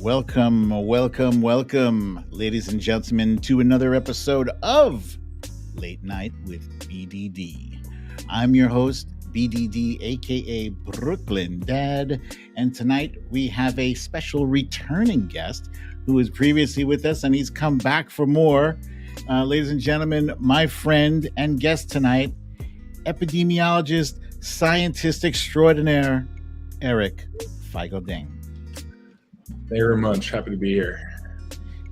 Welcome, ladies and gentlemen, to another episode of Late Night with BDD. I'm your host, BDD, aka Brooklyn Dad, and tonight we have a special returning guest who was previously with us, and he's come back for more. Ladies and gentlemen, my friend and guest tonight, epidemiologist, scientist extraordinaire, Eric Feigl-Ding. Thank you very much. Happy to be here.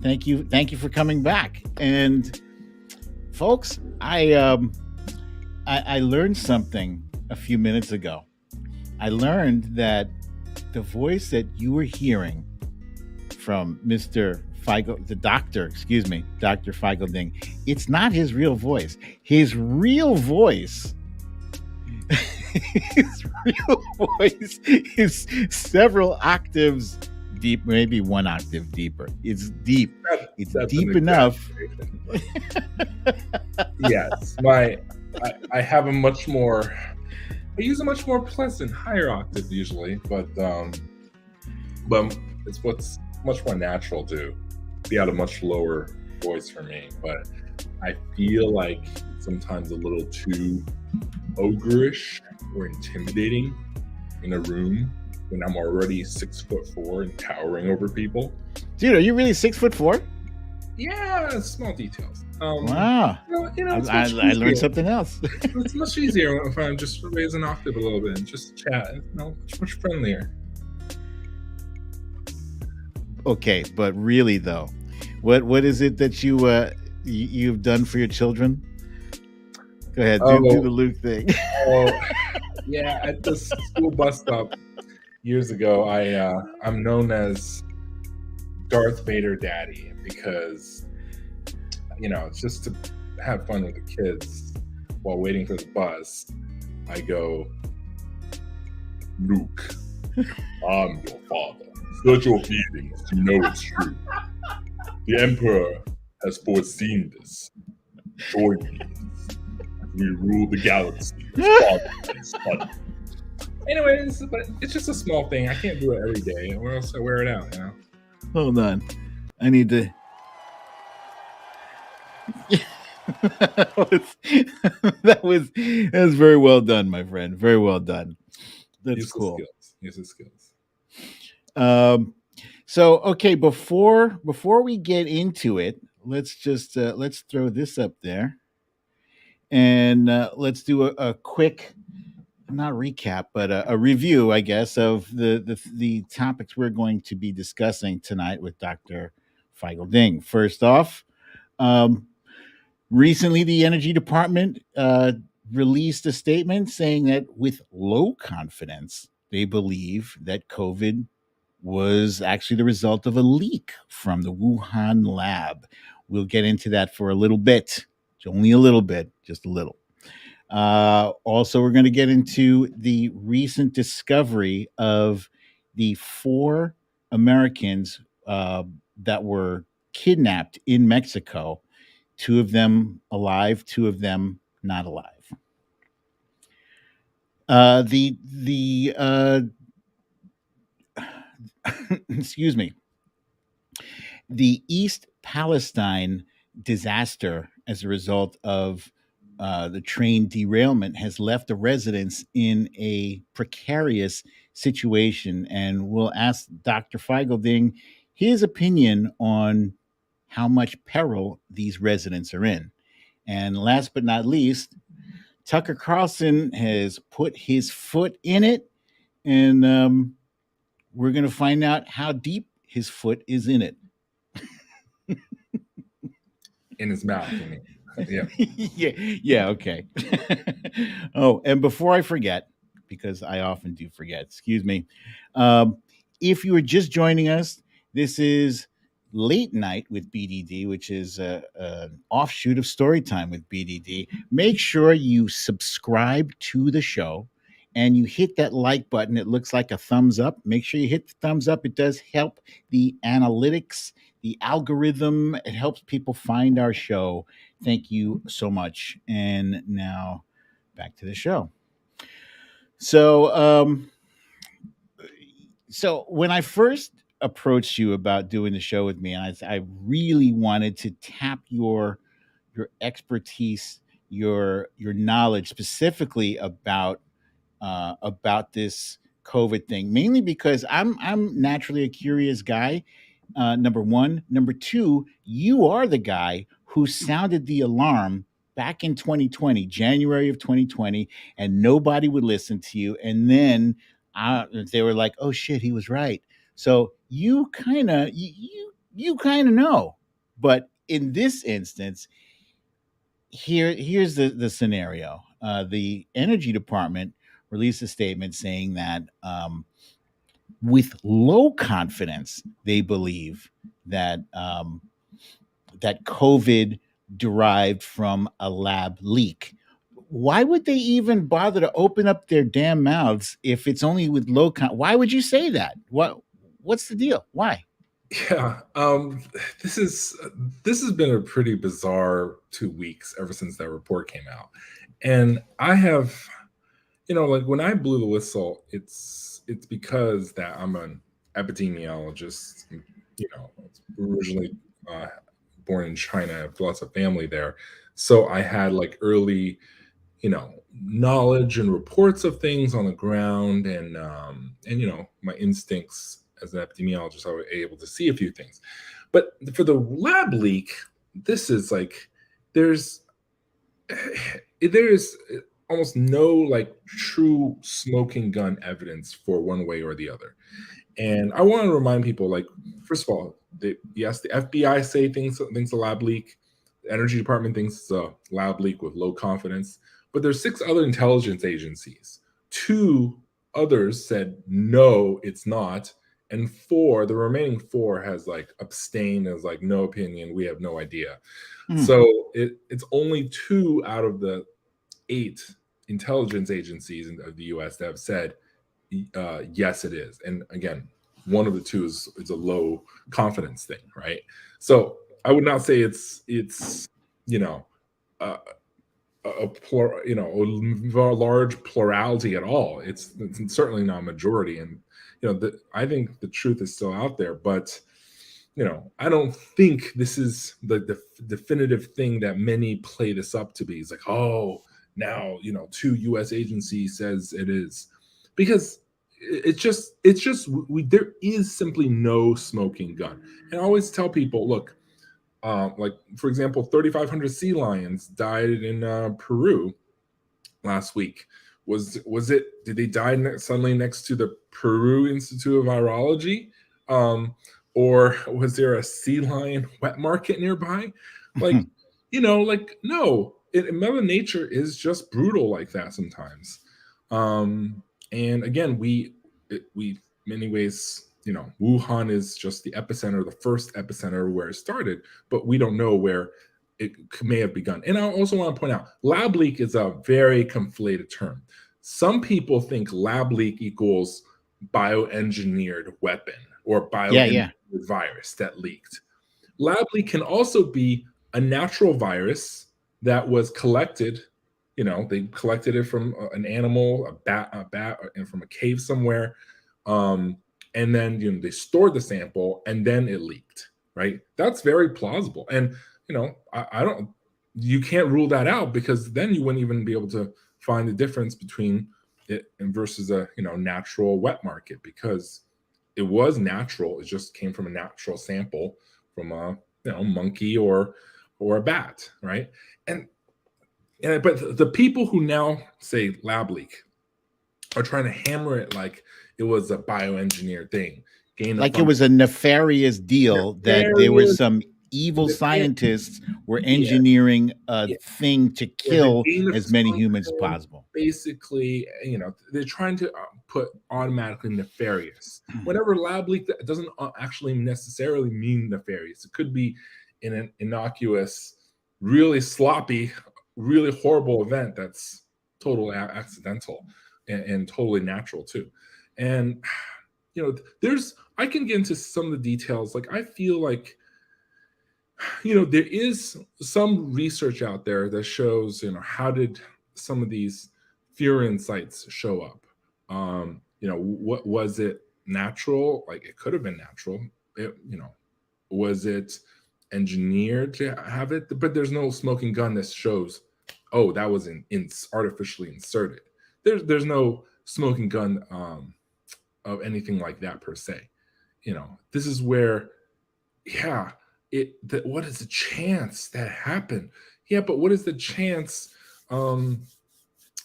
Thank you for coming back. And folks, I learned something a few minutes ago. I learned that the voice that you were hearing from Dr. Feigl-Ding, it's not his real voice. His real voice is several octaves deep, maybe one octave deeper. It's deep. It's deep enough. Yes, I have I use a much more pleasant higher octave usually, but it's what's much more natural to be at a much lower voice for me. But I feel like it's sometimes a little too ogreish or intimidating in a room when I'm already 6'4" and towering over people. Dude, are you really 6'4"? Yeah, small details. Wow. I learned something else. It's much easier if I'm just raise an octave a little bit and just chat. Much friendlier. Okay, but really though, what is it that you've done for your children? Go ahead, do the Luke thing. Yeah, at the school bus stop years ago, I'm known as Darth Vader Daddy because, it's just to have fun with the kids while waiting for the bus. I go, Luke, I'm your father. Search your feelings to know it's true. The Emperor has foreseen this. Join me. We rule the galaxy. Anyways, but it's just a small thing. I can't do it every day, or else I wear it out. Hold on, I need to. that was very well done, my friend. Very well done. That's cool. Use the skills. So okay, before we get into it, let's just let's throw this up there, and let's do a quick, not recap, but a review, I guess, of the topics we're going to be discussing tonight with Dr. Feigl-Ding. First off, recently the Energy Department released a statement saying that with low confidence, they believe that COVID was actually the result of a leak from the Wuhan lab. We'll get into that for a little bit, only a little bit, just a little. Also, we're going to get into the recent discovery of the 4 Americans that were kidnapped in Mexico. 2 of them alive, 2 of them not alive. Excuse me. The East Palestine disaster as a result of the train derailment has left the residents in a precarious situation, and we'll ask Dr. Feigl-Ding his opinion on how much peril these residents are in. And last but not least, Tucker Carlson has put his foot in it, and we're going to find out how deep his foot is in it. In his mouth, I mean. Yeah. Yeah, okay. Oh, and before I forget, because I often do forget, excuse me. If you are just joining us, this is Late Night with BDD, which is an offshoot of Storytime with BDD. Make sure you subscribe to the show and you hit that like button. It looks like a thumbs up. Make sure you hit the thumbs up. It does help the analytics, the algorithm. It helps people find our show. Thank you so much. And now back to the show. So when I first approached you about doing the show with me, and I really wanted to tap your expertise, your knowledge specifically about this COVID thing, mainly because I'm naturally a curious guy. Number one, number two, you are the guy who sounded the alarm back in 2020, January of 2020, and nobody would listen to you. And then they were like, "Oh shit, he was right." So you kind of know, but in this instance, here's the scenario. The energy department released a statement saying that with low confidence, they believe that that COVID derived from a lab leak. Why would they even bother to open up their damn mouths if it's only with low Why would you say that? What's the deal? Why? Yeah, this is this has been a pretty bizarre 2 weeks ever since that report came out, and I have, like when I blew the whistle, it's because that I'm an epidemiologist. Originally uh, born in China, I have lots of family there, so I had like early, knowledge and reports of things on the ground, and my instincts as an epidemiologist, I was able to see a few things. But for the lab leak, this is like there's there's almost no like true smoking gun evidence for one way or the other. And I want to remind people, like, first of all, yes, the FBI say things a lab leak. The Energy Department thinks it's a lab leak with low confidence. But there's 6 other intelligence agencies. 2 others said no, it's not, and the remaining four has like abstained as like no opinion. We have no idea. Mm. So it's only 2 out of the 8 intelligence agencies of the U.S. that have said yes, it is. And again, one of the two is a low confidence thing, right? So I would not say it's you know a, a large plurality at all. It's certainly not a majority, and I think the truth is still out there, but I don't think this is the definitive thing that many play this up to be. It's like, oh, now 2 U.S. agencies says it is, because it's just there is simply no smoking gun. And I always tell people, look, like for example, 3,500 sea lions died in Peru last week. Did they die suddenly next to the Peru Institute of Virology? Or was there a sea lion wet market nearby? Like, like no. Mother Nature is just brutal like that sometimes. And again, we many ways, Wuhan is just the epicenter, the first epicenter where it started, but we don't know where it may have begun. And I also want to point out, lab leak is a very conflated term. Some people think lab leak equals bioengineered weapon or bioengineered virus that leaked. Lab leak can also be a natural virus that was collected. They collected it from an animal, a bat, and from a cave somewhere. And then they stored the sample, and then it leaked. Right? That's very plausible. And I don't. You can't rule that out, because then you wouldn't even be able to find the difference between it and versus a natural wet market, because it was natural. It just came from a natural sample from a monkey or a bat, right? And but the people who now say lab leak are trying to hammer it like it was a bioengineered thing, like it was a nefarious deal, that there were some evil scientists were engineering a thing to kill as many humans as possible. Basically, they're trying to put automatically nefarious. Whenever lab leak, that doesn't actually necessarily mean nefarious. It could be in an innocuous, really sloppy, really horrible event that's totally accidental and totally natural too. And I can get into some of the details. Like, I feel like there is some research out there that shows how did some of these furin sites show up. What was it? natural? Like it could have been natural. Was it engineered to have it? But there's no smoking gun that shows, oh, that was artificially inserted. There's no smoking gun of anything like that per se. This is where, yeah, what is the chance that happened? Yeah, but what is the chance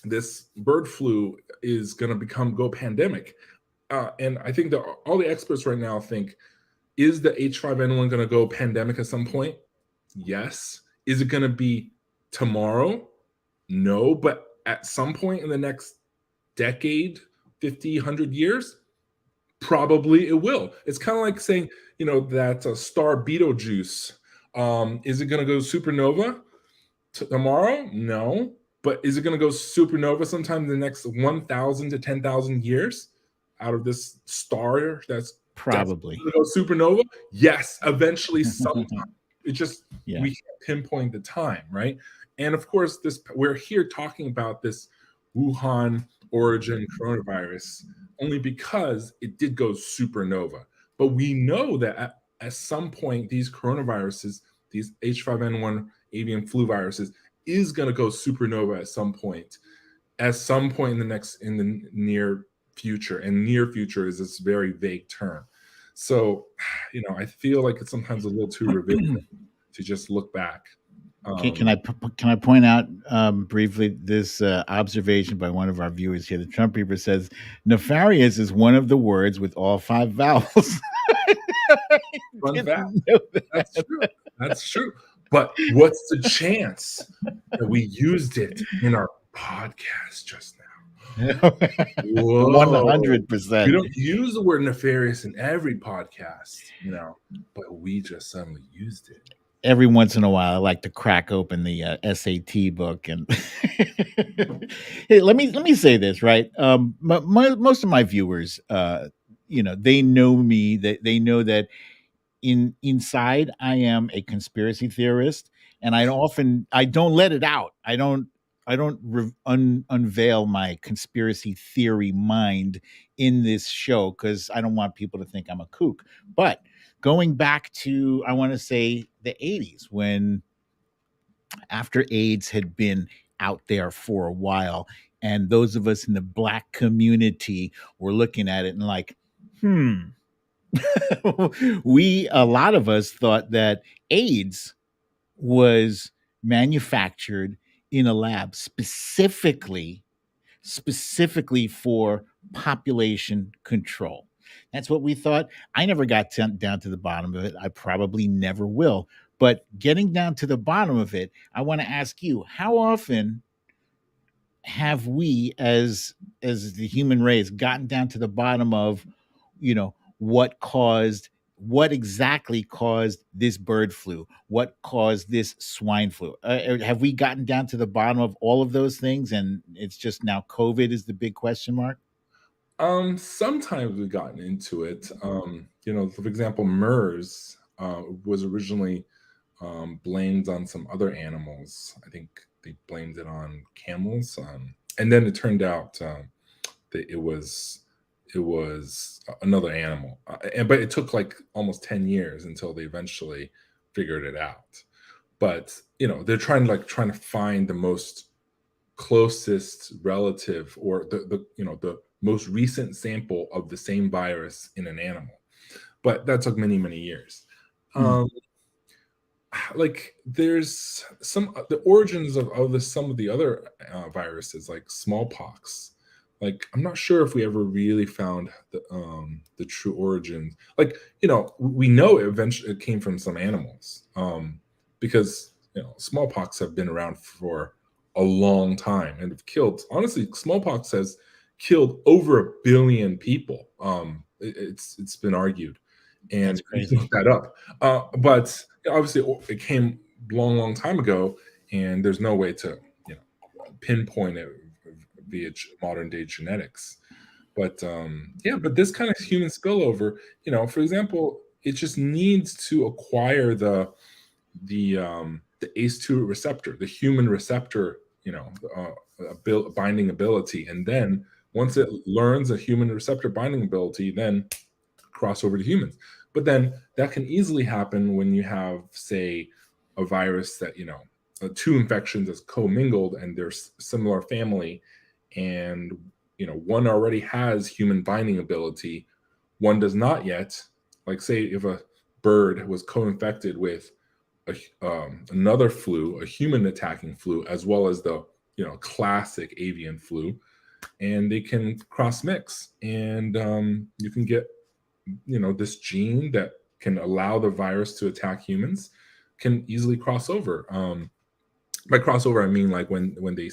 this bird flu is going to go pandemic? And I think that all the experts right now think, is the H5N1 going to go pandemic at some point? Yes. Is it going to be tomorrow? No. But at some point in the next decade, 50, 100 years, probably it will. It's kind of like saying, that star Betelgeuse, is it going to go supernova tomorrow? No. But is it going to go supernova sometime in the next 1,000 to 10,000 years out of this star that's Probably. going to go supernova? Yes, eventually sometime. It just, Yeah. we can't pinpoint the time, right? And of course, we're here talking about this Wuhan origin coronavirus only because it did go supernova. But we know that at some point, these coronaviruses, these H5N1 avian flu viruses, is going to go supernova at some point in the near future. And near future is this very vague term. So, I feel like it's sometimes a little too revisionist to just look back. Okay, can I point out briefly this observation by one of our viewers here? The Trump Reaper says nefarious is one of the words with all 5 vowels. Fun fact. That's true. But what's the chance that we used it in our podcast just now? 100%. We don't use the word nefarious in every podcast, but we just suddenly used it. Every once in a while, I like to crack open the SAT book and hey, let me say this, right? Most of my viewers, they know me. That they know that inside I am a conspiracy theorist, and I don't let it out. I don't unveil my conspiracy theory mind in this show because I don't want people to think I'm a kook. But going back to, I want to say, the 80s, when after AIDS had been out there for a while, and those of us in the Black community were looking at it and like, a lot of us thought that AIDS was manufactured in a lab specifically for population control. That's what we thought. I never got down to the bottom of it. I probably never will. But getting down to the bottom of it, I want to ask you, how often have we as the human race gotten down to the bottom of, what exactly caused this bird flu? What caused this swine flu? Have we gotten down to the bottom of all of those things, and it's just now COVID is the big question mark? Sometimes we've gotten into it. For example, MERS was originally blamed on some other animals. I think they blamed it on camels, and then it turned out that it was another animal. But it took like almost 10 years until they eventually figured it out. But they're trying to find the most closest relative, or the most recent sample of the same virus in an animal. But that took many, many years. Like there's the origins of some of the other viruses, like smallpox. Like I'm not sure if we ever really found the true origins. Like we know it came from some animals, because smallpox have been around for a long time and have killed. Honestly, smallpox has killed over 1 billion people. It's been argued, and you can look that up. But obviously, it came long time ago, and there's no way to pinpoint it via modern day genetics. But but this kind of human spillover, for example, it just needs to acquire the ACE2 receptor, the human receptor, binding ability, and then Once it learns a human receptor binding ability, then cross over to humans. But then that can easily happen when you have, say, a virus that, two infections that's commingled and they're similar family, and one already has human binding ability, one does not yet. Like, say, if a bird was co-infected with another flu, a human attacking flu, as well as the classic avian flu, and they can cross mix, and you can get this gene that can allow the virus to attack humans can easily cross over. By crossover, I mean like when they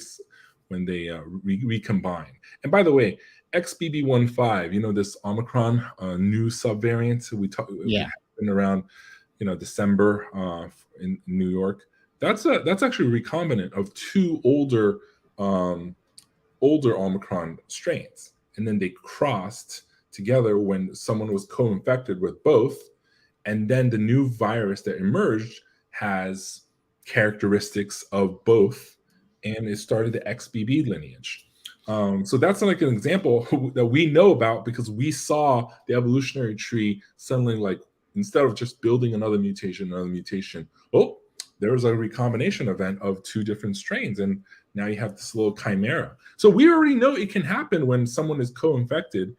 recombine. And by the way, XBB.1.5, this Omicron new subvariant we Yeah. had around December in New York. That's actually recombinant of two older Omicron strains, and then they crossed together when someone was co-infected with both, and then the new virus that emerged has characteristics of both, and it started the XBB lineage. So that's like an example that we know about because we saw the evolutionary tree suddenly, like, instead of just building another mutation, oh, there was a recombination event of two different strains, and now you have this little chimera. So we already know it can happen when someone is co-infected,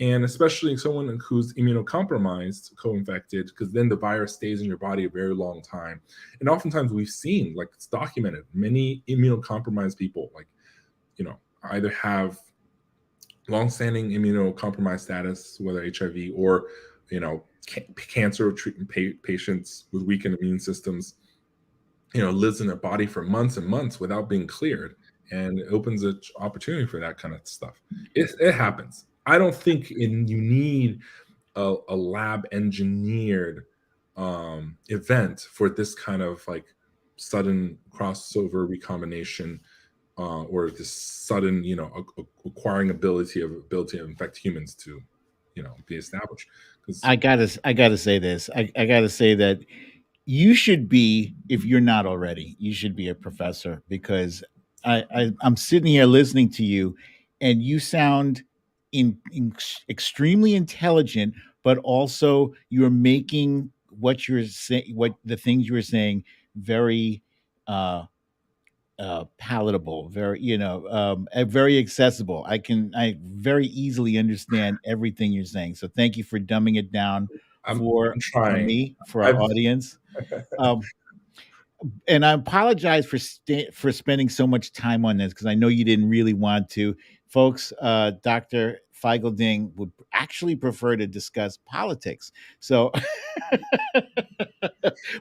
and especially someone who's immunocompromised, co-infected, because then the virus stays in your body a very long time. And oftentimes we've seen, like, it's documented, many immunocompromised people, like, either have long-standing immunocompromised status, whether HIV or, cancer treatment patients with weakened immune systems, lives in their body for months and months without being cleared, and it opens an opportunity for that kind of stuff. It happens. I don't think you need a lab engineered event for this kind of like sudden crossover recombination, or this sudden acquiring ability to infect humans to be established. Because I gotta say this. I gotta say that you should be, if you're not already, you should be a professor, because I'm sitting here listening to you, and you sound extremely intelligent, but also you're making what you're saying, what the things you were saying, very uh palatable, very, very accessible. I very easily understand everything you're saying, so thank you for dumbing it down I'm for trying. me, for our I've audience. um and I apologize for for spending so much time on this, because I know you didn't really want to, folks. Dr. Feigl-Ding would actually prefer to discuss politics. So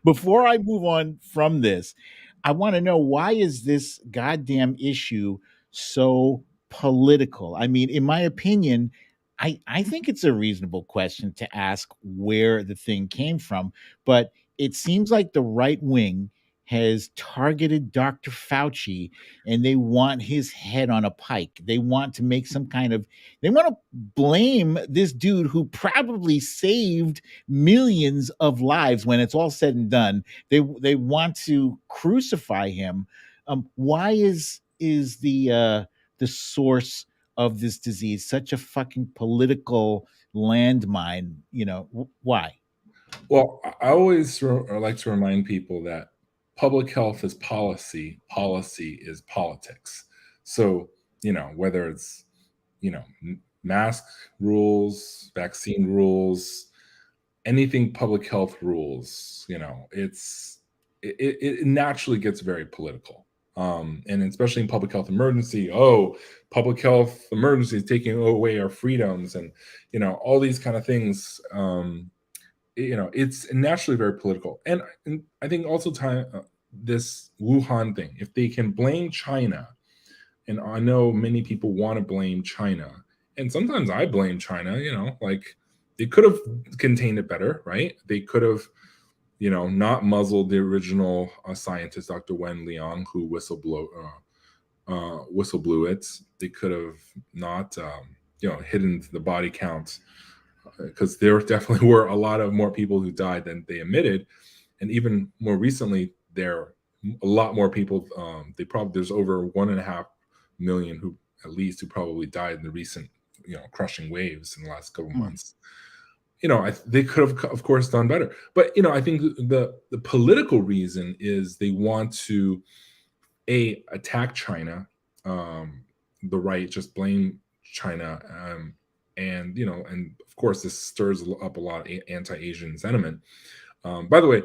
before I move on from this, I want to know, why is this goddamn issue so political? I mean, in my opinion, I think it's a reasonable question to ask where the thing came from, but it seems like the right wing has targeted Dr. Fauci, and they want his head on a pike. They want to make some kind of, they want to blame this dude who probably saved millions of lives. When it's all said and done, they want to crucify him. Why is the source of this disease such a fucking political landmine? Why? Well, I always like to remind people that public health is policy, policy is politics. So, whether it's, mask rules, vaccine rules, anything public health rules, it naturally gets very political. And especially in public health emergency, public health emergency is taking away our freedoms, and all these kind of things. It's naturally very political, and I think also time this Wuhan thing. If they can blame China, and I know many people want to blame China, and sometimes I blame China. Like, they could have contained it better, right? They could have, not muzzled the original scientist, Dr. Wen Liang, who whistle blew it. They could have not, hidden the body count, because there definitely were a lot of more people who died than they admitted, and even more recently, there are a lot more people. There's over 1.5 million who at least, who probably died in the recent, crushing waves in the last couple Mm. months. They could have, of course, done better. But I think the political reason is they want to attack China, the right just blame China, and of course this stirs up a lot of anti-Asian sentiment. By the way,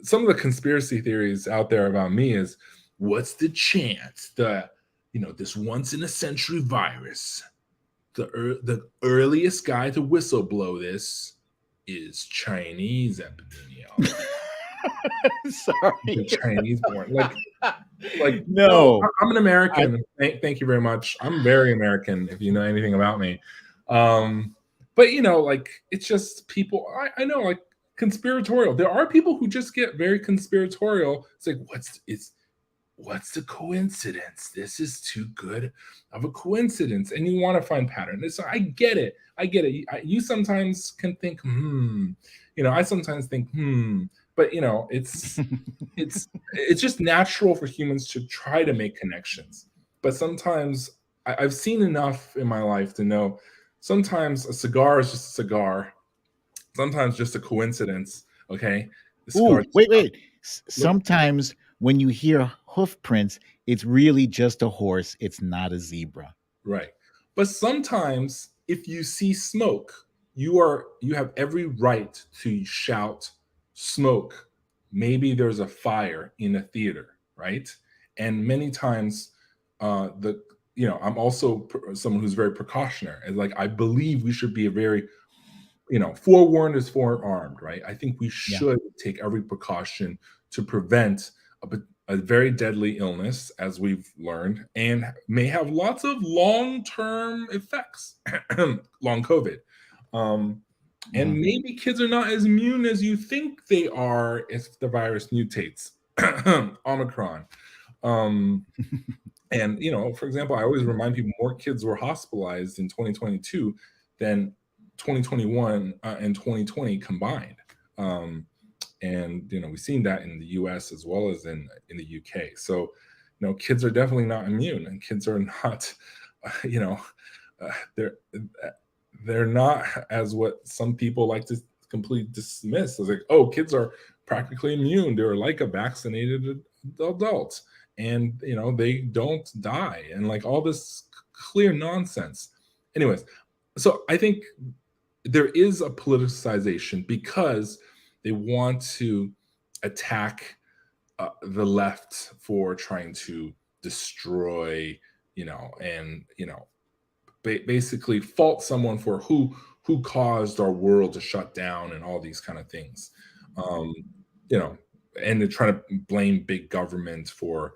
some of the conspiracy theories out there about me is, what's the chance that this once in a century virus, the earliest guy to whistleblow this is Chinese epidemiology. The Sorry. Chinese born, like no, No. I'm an I, American. Thank you very much. I'm very American, if you know anything about me. But like, it's just people. I know, like, conspiratorial. There are people who just get very conspiratorial. It's like, what's the coincidence? This is too good of a coincidence, and you want to find patterns. So I get it. You sometimes can think, I sometimes think, but it's just natural for humans to try to make connections. But sometimes I've seen enough in my life to know sometimes a cigar is just a cigar. Sometimes just a coincidence. Okay, the cigar ooh, just wait, wait. look Sometimes when you hear hoof prints, it's really just a horse. It's not a zebra. right. But sometimes if you see smoke, you have every right to shout smoke. Maybe there's a fire in a theater, right? And many times, the I'm also someone who's very precautionary. And like, I believe we should be a very, forewarned is forearmed, right? I think we Yeah. should take every precaution to prevent a very deadly illness, as we've learned, and may have lots of long-term effects, long COVID. Um, and Mhm. maybe kids are not as immune as you think they are if the virus mutates. Omicron. Um, and for example, I always remind people more kids were hospitalized in 2022 than 2021 and 2020 combined. Um, and we've seen that in the U.S. as well as in the U.K. So kids are definitely not immune, and kids are not, you know, they're not as what some people like to completely dismiss. It's like, oh, kids are practically immune. They're like a vaccinated adult, and they don't die, and like all this clear nonsense. Anyways, so I think there is a politicization because they want to attack the left for trying to destroy, and basically fault someone for who caused our world to shut down and all these kind of things. Um, you know, and they're trying to blame big government for,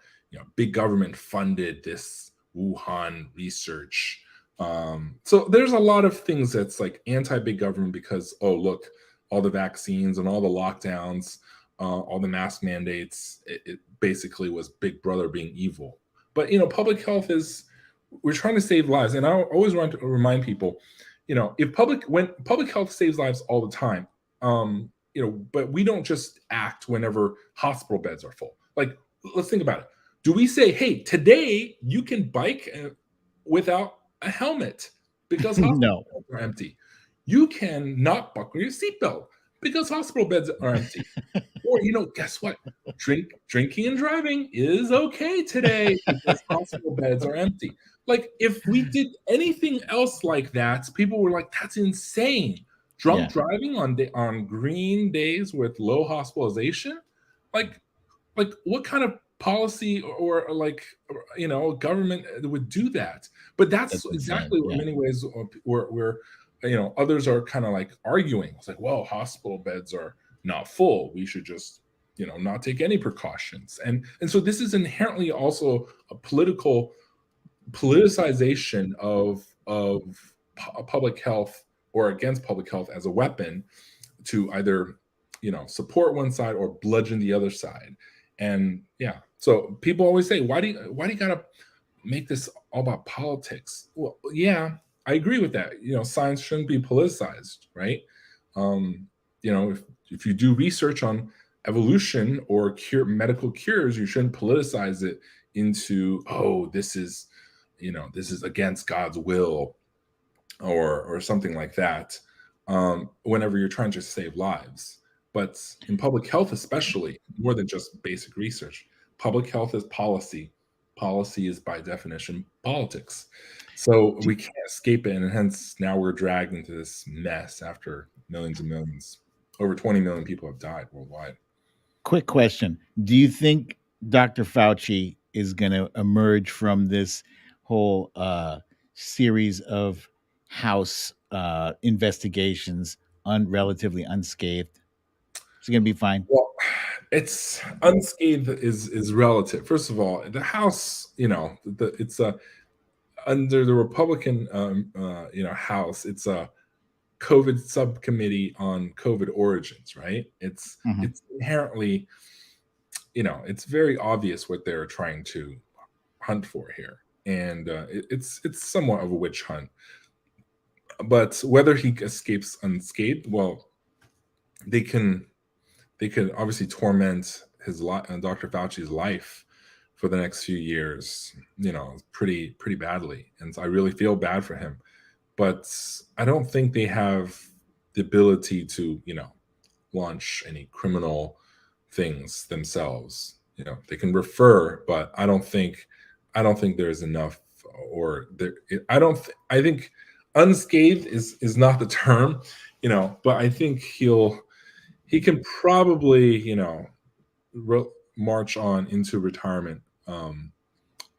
big government funded this Wuhan research. So there's a lot of things that's like anti-big government because, oh, look, all the vaccines and all the lockdowns, all the mask mandates, it basically was Big Brother being evil. But public health is, we're trying to save lives, and I always want to remind people, if when public health saves lives all the time, but we don't just act whenever hospital beds are full. Like, let's think about it. Do we say, hey, today you can bike without a helmet because hospital No. beds are empty? You can not buckle your seatbelt because hospital beds are empty. Or, guess what? Drinking and driving is okay today because hospital beds are empty. Like, if we did anything else like that, people were like, "That's insane." Drunk Yeah, driving on green days with low hospitalization, like, what kind of policy or like, government would do that? But that's that's insane. exactly what, in Yeah, many ways, where others are kind of like arguing. It's like, well, hospital beds are not full. We should just not take any precautions. And so this is inherently also a politicization of public health, or against public health as a weapon to either support one side or bludgeon the other side. And yeah, so people always say, why do you gotta make this all about politics? Well, yeah, I agree with that. Science shouldn't be politicized, right? um if you do research on evolution or medical cures, you shouldn't politicize it into, oh, this is this is against God's will, or something like that, whenever you're trying to save lives. But in public health, especially, more than just basic research, public health is policy. Policy is by definition politics. So we can't escape it, and hence now we're dragged into this mess after millions and millions. Over 20 million people have died worldwide. Quick question: do you think Dr. Fauci is going to emerge from this whole series of House investigations relatively unscathed? Is he going to be fine? Well, it's unscathed is relative. First of all, the House, it's a under the Republican, House. It's a COVID subcommittee on COVID origins, right? Mhm. It's inherently, it's very obvious what they're trying to hunt for here, and it's somewhat of a witch hunt. But whether he escapes unscathed, well, they can they could obviously torment Dr. Fauci's life for the next few years, pretty badly, and so I really feel bad for him. But I don't think they have the ability to, launch any criminal things themselves. They can refer, but I don't think there's enough, or there. I think unscathed is not the term, but I think he can probably, march on into retirement,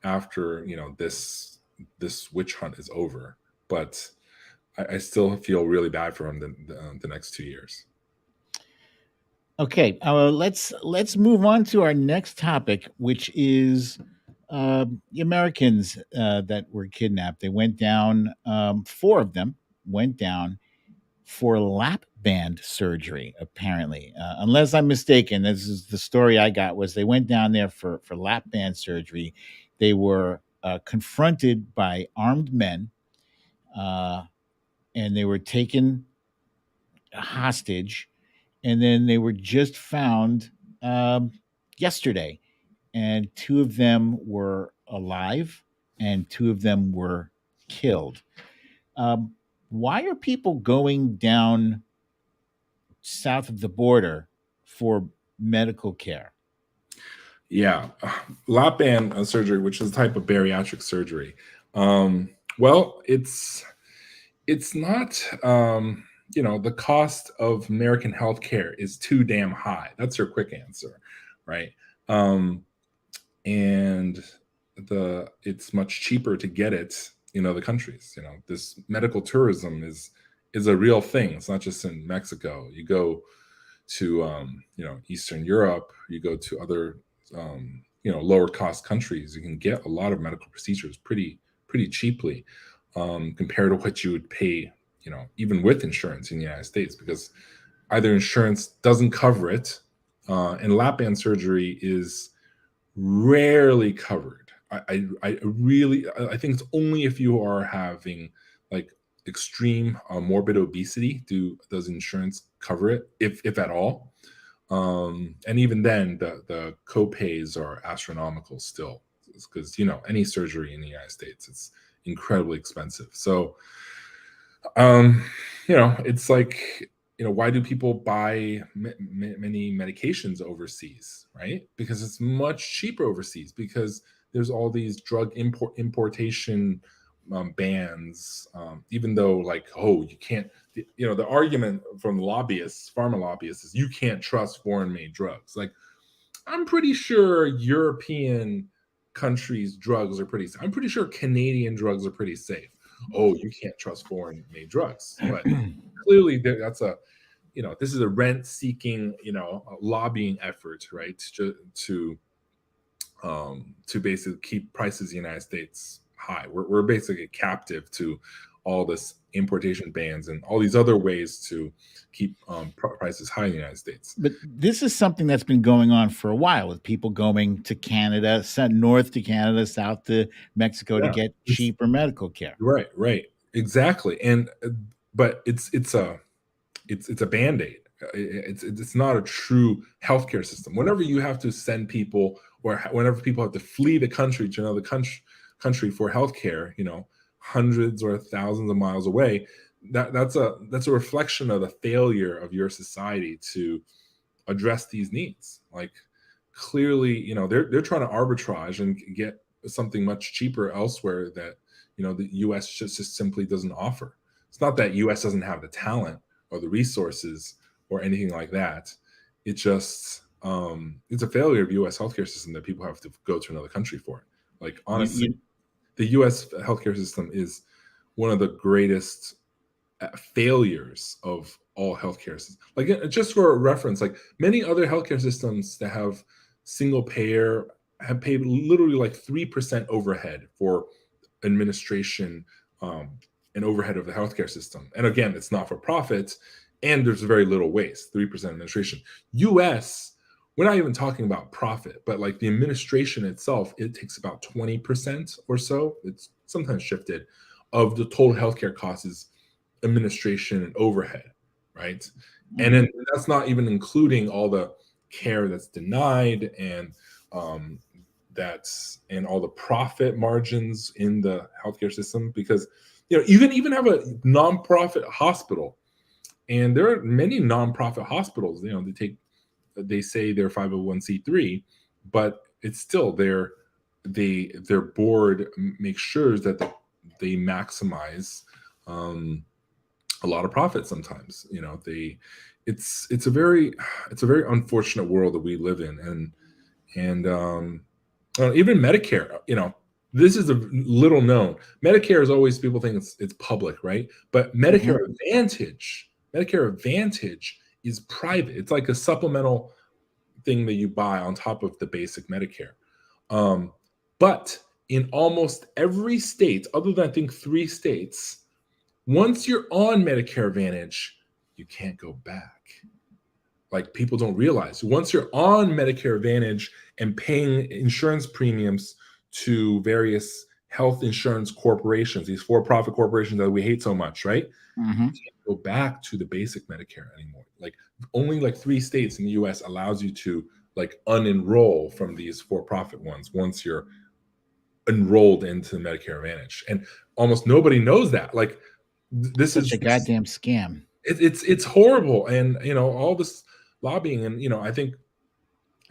after this witch hunt is over. But I still feel really bad for him the next 2 years. Okay, let's move on to our next topic, which is the Americans that were kidnapped. They went down. Four of them went down for lap band surgery. Apparently, unless I'm mistaken, this is the story I got. Was they went down there for lap band surgery. They were confronted by armed men, uh, and they were taken hostage, and then they were just found um, yesterday, and two of them were alive, and two of them were killed. Um, why are people going down south of the border for medical care? Yeah, lap band surgery, which is a type of bariatric surgery. Well, it's not. The cost of American healthcare is too damn high. That's your quick answer, right? Um, and it's much cheaper to get it in other countries. This medical tourism is a real thing. It's not just in Mexico. You go to Eastern Europe, you go to other lower cost countries, you can get a lot of medical procedures pretty cheaply, compared to what you would pay, even with insurance in the United States, because either insurance doesn't cover it, and lap band surgery is rarely covered. I think it's only if you are having like extreme morbid obesity does insurance cover it, if at all. And even then, the co-pays are astronomical still, because any surgery in the United States, it's incredibly expensive. So it's like, why do people buy many medications overseas, right? Because it's much cheaper overseas, because there's all these drug importation bans, even though, like, oh, you can't, the argument from lobbyists, pharma lobbyists, is you can't trust foreign made drugs. Like, I'm pretty sure European countries' drugs are I'm pretty sure Canadian drugs are pretty safe. Oh, you can't trust foreign made drugs. But clearly that's this is a rent seeking, lobbying effort, right? To basically keep prices in the United States high. We're basically captive to all this importation bans and all these other ways to keep prices high in the United States. But this is something that's been going on for a while, with people going to Canada, north to Canada, south to Mexico to Yeah, get cheaper medical care. right, exactly. And but it's a band-aid. It's not a true healthcare system. Whenever you have to send people, or whenever people have to flee the country to another country, country for healthcare, hundreds or thousands of miles away, that's a reflection of the failure of your society to address these needs. Like, clearly, they're trying to arbitrage and get something much cheaper elsewhere that the US just simply doesn't offer. It's not that US doesn't have the talent or the resources or anything like that. It just it's a failure of US healthcare system that people have to go to another country for. Like, You, honestly, you, the US healthcare system is one of the greatest failures of all healthcare systems. Like, just for reference, like many other healthcare systems that have single payer have paid literally like 3% overhead for administration and overhead of the healthcare system. And again, it's not for profit, and there's very little waste. 3% administration. US, we're not even talking about profit, but like the administration itself, it takes about 20% or so. It's sometimes shifted of the total healthcare costs is administration and overhead, right? And then that's not even including all the care that's denied and and all the profit margins in the healthcare system, because you can even have a nonprofit hospital, and there are many nonprofit hospitals. They say they're 501c3, but it's still their board makes sure that they maximize a lot of profit. Sometimes it's a very unfortunate world that we live in. And even Medicare, this is a little known. Medicare is always, people think it's public, right? But Medicare Advantage is private. It's like a supplemental thing that you buy on top of the basic Medicare. But in almost every state, other than I think 3 states, once you're on Medicare Advantage, you can't go back. Like, people don't realize, once you're on Medicare Advantage and paying insurance premiums to various health insurance corporations, these for-profit corporations that we hate so much, right? You can't go back to the basic Medicare anymore. Like, only like 3 states in the US allows you to like unenroll from these for-profit ones once you're enrolled into Medicare Advantage. And almost nobody knows that. Like, this is a goddamn scam. It's horrible. And all this lobbying, and I think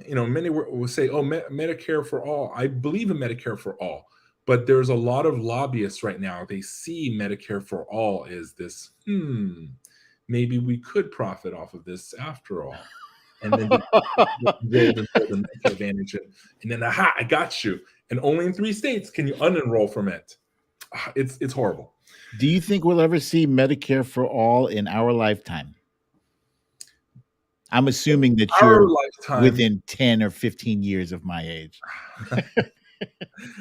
many will say, oh, Medicare for all. I believe in Medicare for all, but there's a lot of lobbyists right now. They see Medicare for all as this, maybe we could profit off of this after all. And then enrolled into the Medicare Advantage, and then aha, I got you. And only in 3 states can you unenroll from it. It's horrible. Do you think we'll ever see Medicare for all in our lifetime? I'm assuming that you're within 10 or 15 years of my age.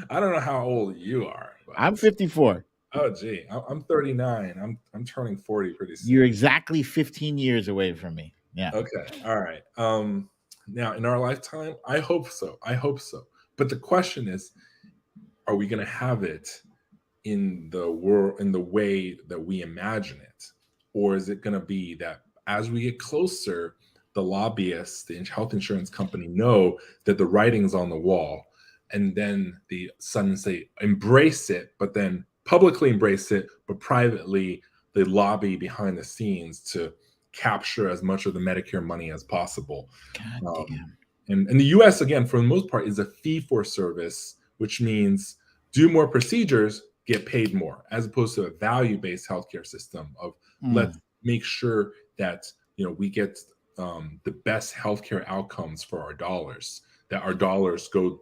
I don't know how old you are. I'm 54. Oh, gee. I'm 39. I'm turning 40 pretty soon. You're exactly 15 years away from me. Yeah. Okay. All right. Now, in our lifetime, I hope so. But the question is, are we going to have it in the world, in the way that we imagine it? Or is it going to be that as we get closer, the lobbyists, the health insurance company know that the writing's on the wall, and then the suddenly say embrace it, but then publicly embrace it, but privately they lobby behind the scenes to capture as much of the Medicare money as possible. And the US, again, for the most part, is a fee-for-service, which means do more procedures, get paid more, as opposed to a value-based healthcare system of let's make sure that we get the best healthcare outcomes for our dollars, that our dollars go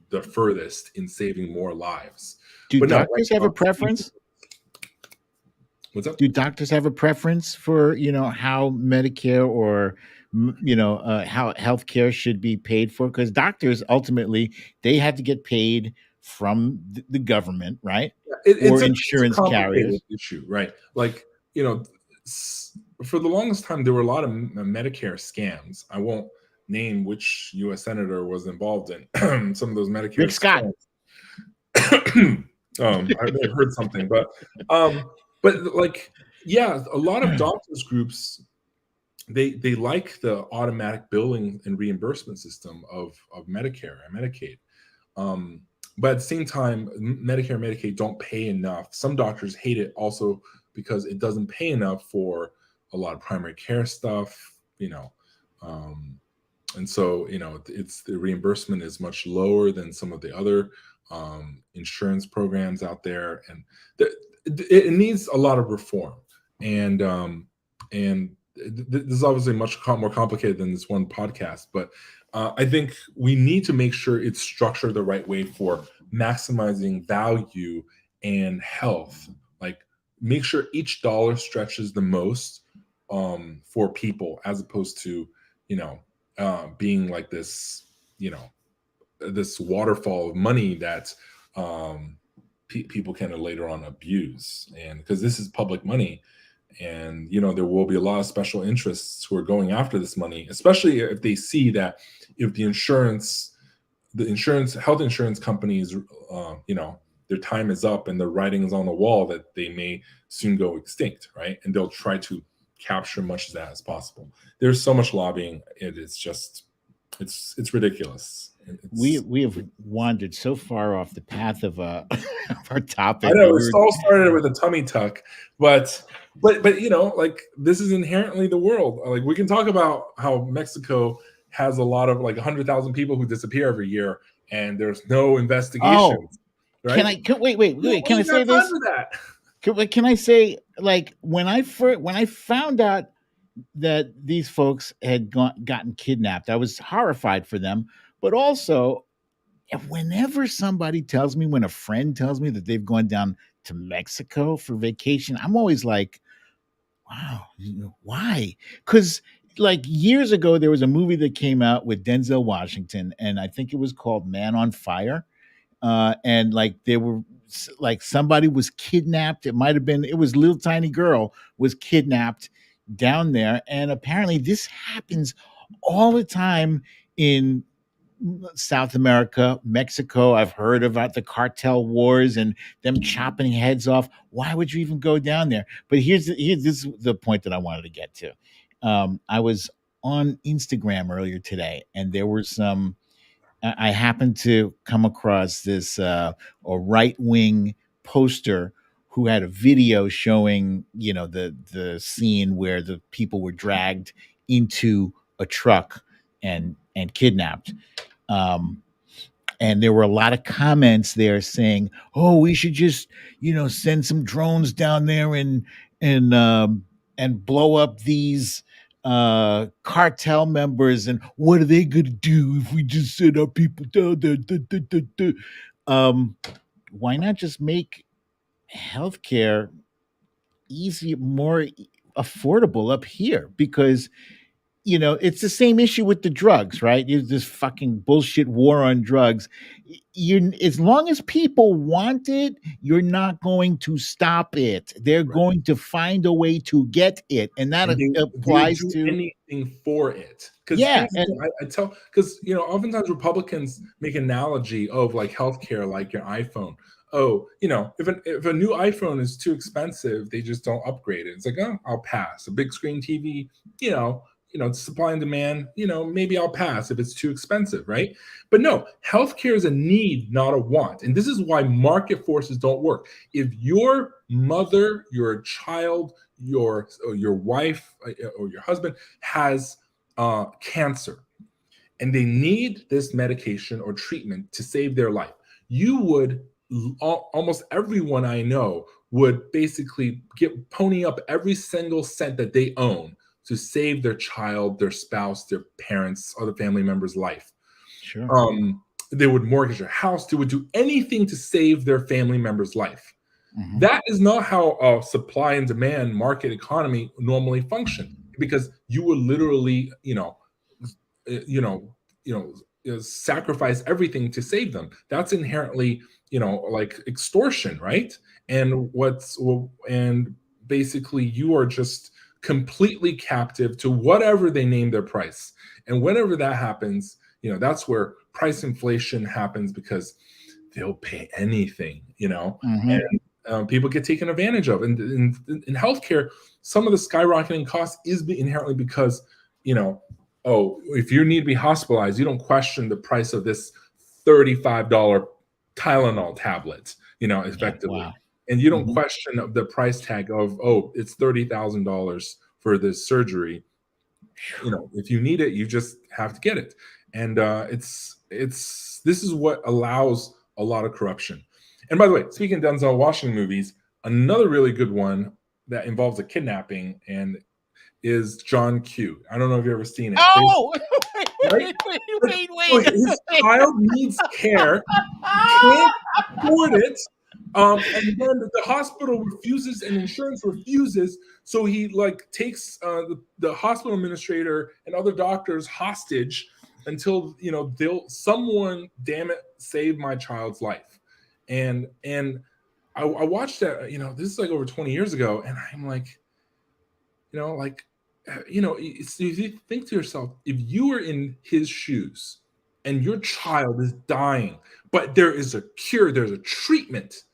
the furthest in saving more lives. Do doctors have a preference? What's up? Do doctors have a preference for how Medicare or how healthcare should be paid for? Because doctors ultimately they have to get paid from the government, right? It's or insurance carriers. Issue, right? Like for the longest time there were a lot of Medicare scams. I won't name which U.S. senator was involved in some of those Medicare Rick Scott. I've heard something, but like, yeah, a lot of doctors groups, they like the automatic billing and reimbursement system of Medicare and Medicaid. But at the same time, Medicare and Medicaid don't pay enough. Some doctors hate it also because it doesn't pay enough for a lot of primary care stuff, um, and so it's the reimbursement is much lower than some of the other insurance programs out there, and it needs a lot of reform. And this is obviously much more complicated than this one podcast, but I think we need to make sure it's structured the right way for maximizing value and health. Like, make sure each dollar stretches the most for people, as opposed to being like this, this waterfall of money that people can later on abuse. And because this is public money, and there will be a lot of special interests who are going after this money, especially if they see that if health insurance companies, their time is up and the writing is on the wall that they may soon go extinct, right? And they'll try to capture much of that as possible. There's so much lobbying; it's just it's ridiculous. We have wandered so far off the path of of our topic. I know it all started with a tummy tuck, but like, this is inherently the world. Like, we can talk about how Mexico has a lot of, like, 100,000 people who disappear every year, and there's no investigations. Right? Wait? Can I say this? Can I say, like, when I found out that these folks had gotten kidnapped, I was horrified for them, but also, whenever somebody tells me, when a friend tells me that they've gone down to Mexico for vacation, I'm always like, wow, why? Because, like, years ago, there was a movie that came out with Denzel Washington, and I think it was called Man on Fire. And, like, there were, like, somebody was kidnapped. It was a little tiny girl was kidnapped down there. And apparently this happens all the time in South America, Mexico. I've heard about the cartel wars and them chopping heads off. Why would you even go down there? But here's this is the point that I wanted to get to. I was on Instagram earlier today, and there were some. I happened to come across this a right wing poster who had a video showing, the scene where the people were dragged into a truck and kidnapped. Um, and there were a lot of comments there saying, "Oh, we should just, send some drones down there and blow up these cartel members. And what are they going to do if we just send our people down there?" Why not just make healthcare easier, more affordable up here? Because it's the same issue with the drugs, right? There's this fucking bullshit war on drugs. As long as people want it, you're not going to stop it. They're going to find a way to get it, and that applies do to anything for it. Because I tell, because oftentimes Republicans make analogy of, like, healthcare, like your iPhone. Oh, if a new iPhone is too expensive, they just don't upgrade it. It's like, oh, I'll pass. A big screen TV, supply and demand, maybe I'll pass if it's too expensive, right? But no, healthcare is a need, not a want. And this is why market forces don't work. If your mother, your child, your wife, or your husband has cancer, and they need this medication or treatment to save their life, you would, almost everyone I know would basically pony up every single cent that they own to save their child, their spouse, their parents, other family members' life. Sure. They would mortgage their house. They would do anything to save their family member's life. Mm-hmm. That is not how a supply and demand market economy normally function, because you would literally, sacrifice everything to save them. That's inherently, like, extortion, right? And basically you are just completely captive to whatever they name their price. And whenever that happens, that's where price inflation happens, because they'll pay anything, Mm-hmm. And people get taken advantage of. And in healthcare, some of the skyrocketing costs is inherently because, if you need to be hospitalized, you don't question the price of this $35 Tylenol tablets, Yeah. effectively. Wow. And you don't Mhm. question the price tag of, oh, it's $30,000 for this surgery. If you need it, you just have to get it. And it's this is what allows a lot of corruption. And by the way, speaking of Denzel Washington movies, another really good one that involves a kidnapping and is John Q. I don't know if you've ever seen it. Oh, Right? Like, so his wait. child needs care, can't afford it, and then the hospital refuses and insurance refuses, so he like takes the hospital administrator and other doctors hostage until they'll someone, damn it, save my child's life. And I watched that. This is like over 20 years ago, and I'm like, like, if you think to yourself, if you were in his shoes and your child is dying, but there is a cure, there's a treatment,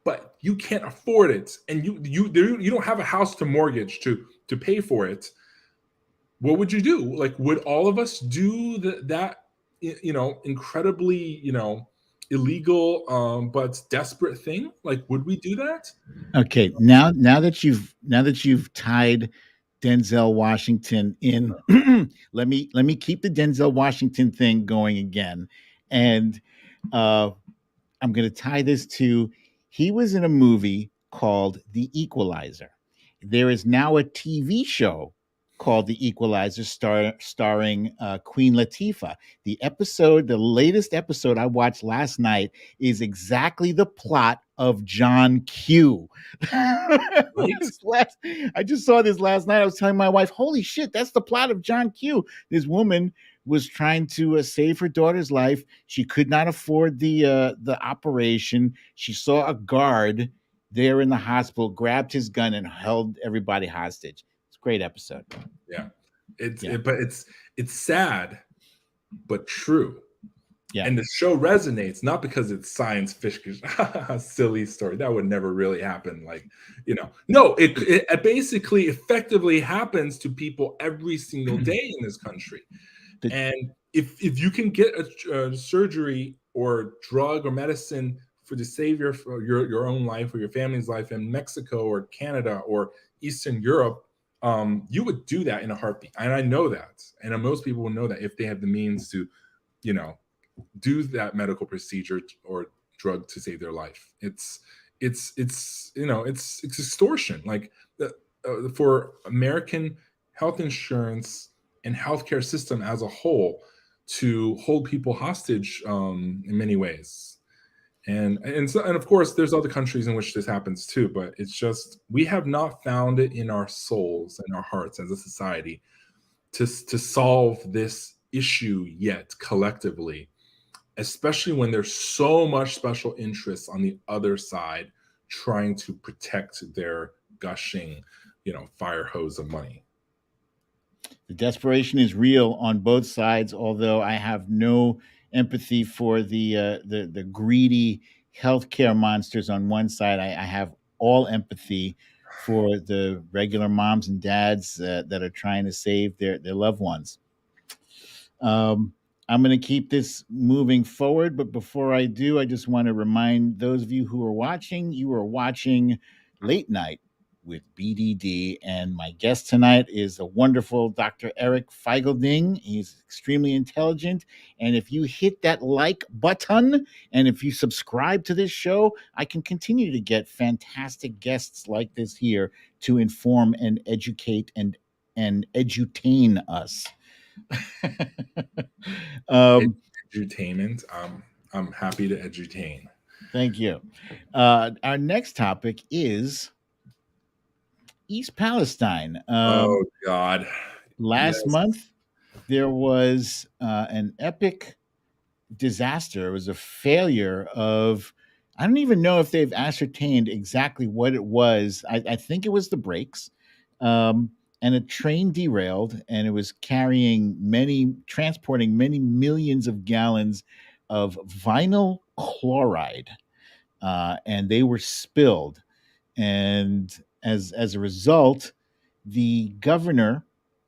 but you can't afford it, and you don't have a house to mortgage to pay for it, what would you do? Like, would all of us do that incredibly illegal but desperate thing? Like, would we do that? Okay, now that you've tied Denzel Washington in, let me keep the Denzel Washington thing going again, and uh, I'm going to tie this to he was in a movie called The Equalizer. There is now a TV show called The Equalizer starring Queen Latifah. The latest episode I watched last night is exactly the plot of John Q. Right? I just saw this last night. I was telling my wife, "Holy shit, that's the plot of John Q." This woman was trying to save her daughter's life. She could not afford the operation. She saw a guard there in the hospital, grabbed his gun, and held everybody hostage. It's a great episode. Yeah. Yeah, But it's sad but true. yeah. And the show resonates not because it's science fiction, silly story that would never really happen. Like, no, it basically effectively happens to people every single day in this country. The, And if you can get a surgery or drug or medicine to save your own life or your family's life in Mexico or Canada or Eastern Europe, you would do that in a heartbeat. And I know that, and most people will know that if they have the means to, you know, do that medical procedure or drug to save their life. It's extortion. Like for American health insurance and healthcare system as a whole to hold people hostage in many ways. And of course there's other countries in which this happens too, but it's just we have not found it in our souls and our hearts as a society to solve this issue yet collectively, especially when there's so much special interest on the other side trying to protect their gushing, fire hose of money. the desperation is real on both sides. Although I have no empathy for the greedy healthcare monsters on one side, I have all empathy for the regular moms and dads that are trying to save their loved ones. Um, I'm going to keep this moving forward, but before I do, I just want to remind those of you who are watching, you are watching Late Night with BDD, and my guest tonight is a wonderful Dr. Eric Feigl-Ding. He's extremely intelligent, and if you hit that like button and if you subscribe to this show, I can continue to get fantastic guests like this here to inform and educate and edutain us. um, Edutainment. I'm happy to edutain. Thank you. Our next topic is East Palestine. Oh God. Last Yes. month, there was an epic disaster. It was a failure of, I don't even know if they've ascertained exactly what it was. I think it was the brakes. And a train derailed and it was transporting many millions of gallons of vinyl chloride, and they were spilled. And as a result, the governor,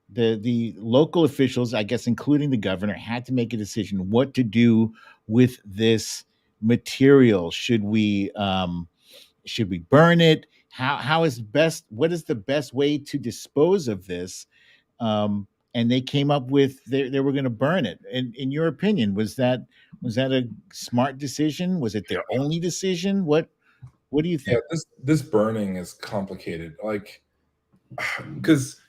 the local officials, I guess including the governor, had to make a decision what to do with this material? Should we burn it? How is best? What is the best way to dispose of this? And they came up with they were going to burn it. And in your opinion, was that a smart decision? Was it their only decision? What do you Yeah, think? this burning is complicated. Like, because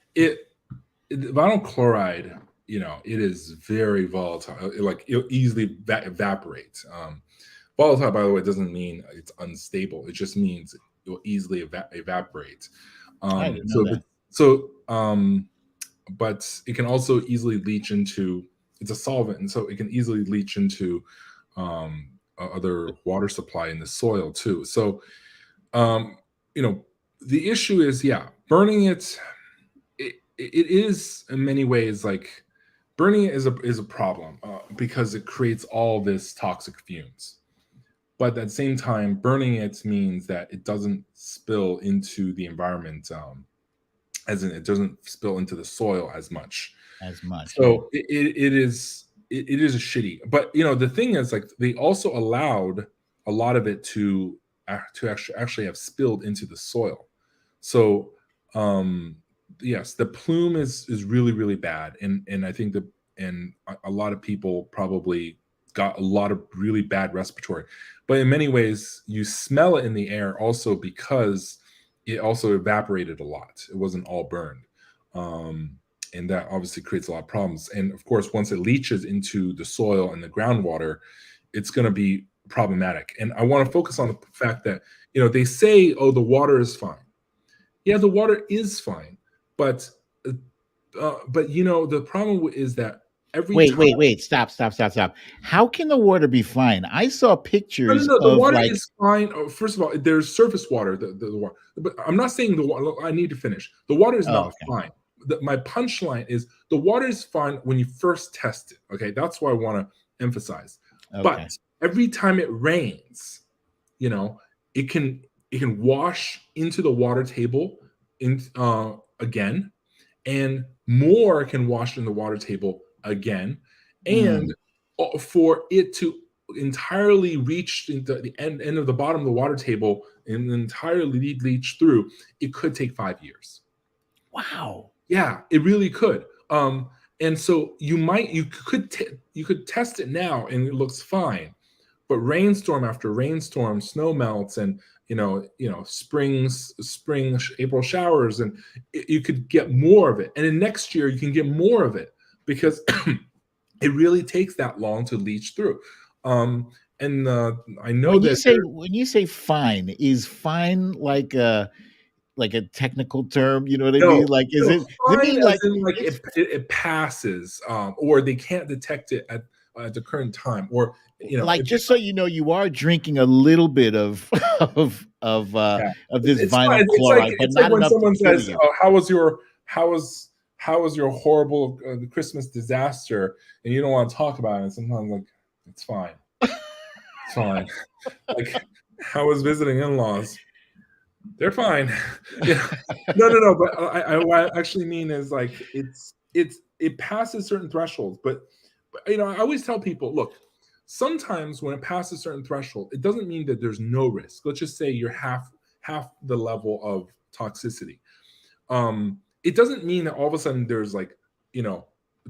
vinyl chloride, it is very volatile. It'll easily evaporate. Volatile, by the way, doesn't mean it's unstable. It just means it will easily evaporate. I didn't know So, that. but it can also easily leach into. It's a solvent, and so it can easily leach into other water supply in the soil too. So, um, the issue is, yeah, burning it. It is in many ways like burning it is a problem because it creates all this toxic fumes. But at the same time, burning it means that it doesn't spill into the environment, as in it doesn't spill into the soil as much. As much, yeah. So it is a shitty. But the thing is, like, they also allowed a lot of it to actually have spilled into the soil. So yes, the plume is really really bad, and I think that and a lot of people probably got a lot of really bad respiratory. But in many ways, you smell it in the air also because it also evaporated a lot. It wasn't all burned. And that obviously creates a lot of problems. And of course, once it leaches into the soil and the groundwater, it's going to be problematic. And I want to focus on the fact that, they say, oh, the water is fine. Yeah, the water is fine. But the problem is that every Wait, time. wait, wait! Stop, stop, stop, stop! How can the water be fine? I saw No, no, pictures no. The of water like. is fine. First of all, there's surface water. The water, but I'm not saying the water. I need to finish. The water is Oh, not okay, fine. My punchline is the water is fine when you first test it. Okay, that's what I want to emphasize. okay. But every time it rains, you know, it can wash into the water table again, and more can wash in the water table again, Mm, and for it to entirely reach the end of the bottom of the water table and entirely leach through, it could take 5 years. wow. Yeah, it really could. And so you could test it now and it looks fine, but rainstorm after rainstorm, snow melts, and spring April showers, and you could get more of it. And then next year you can get more of it because it really takes that long to leach through. And I know When you that say when you say fine, is fine like a technical term? You know what I mean? no, Like, is no, it? Does it fine mean as like in like it's it passes, or they can't detect it at the current time, or like if just so you know, you are drinking a little bit of yeah, of it's this it's fine. vinyl It's like chloride, but it's like not when enough to someone kill says, you. "Oh, how was your horrible Christmas disaster?" and you don't want to talk about it. Sometimes, like, it's fine, it's fine. Like, how was visiting in-laws? They're fine. Yeah, no, no, no. But what I actually mean is, like, it passes certain thresholds, but I always tell people, look, sometimes when it passes a certain threshold, it doesn't mean that there's no risk. Let's just say you're half the level of toxicity. It doesn't mean that all of a sudden there's, like,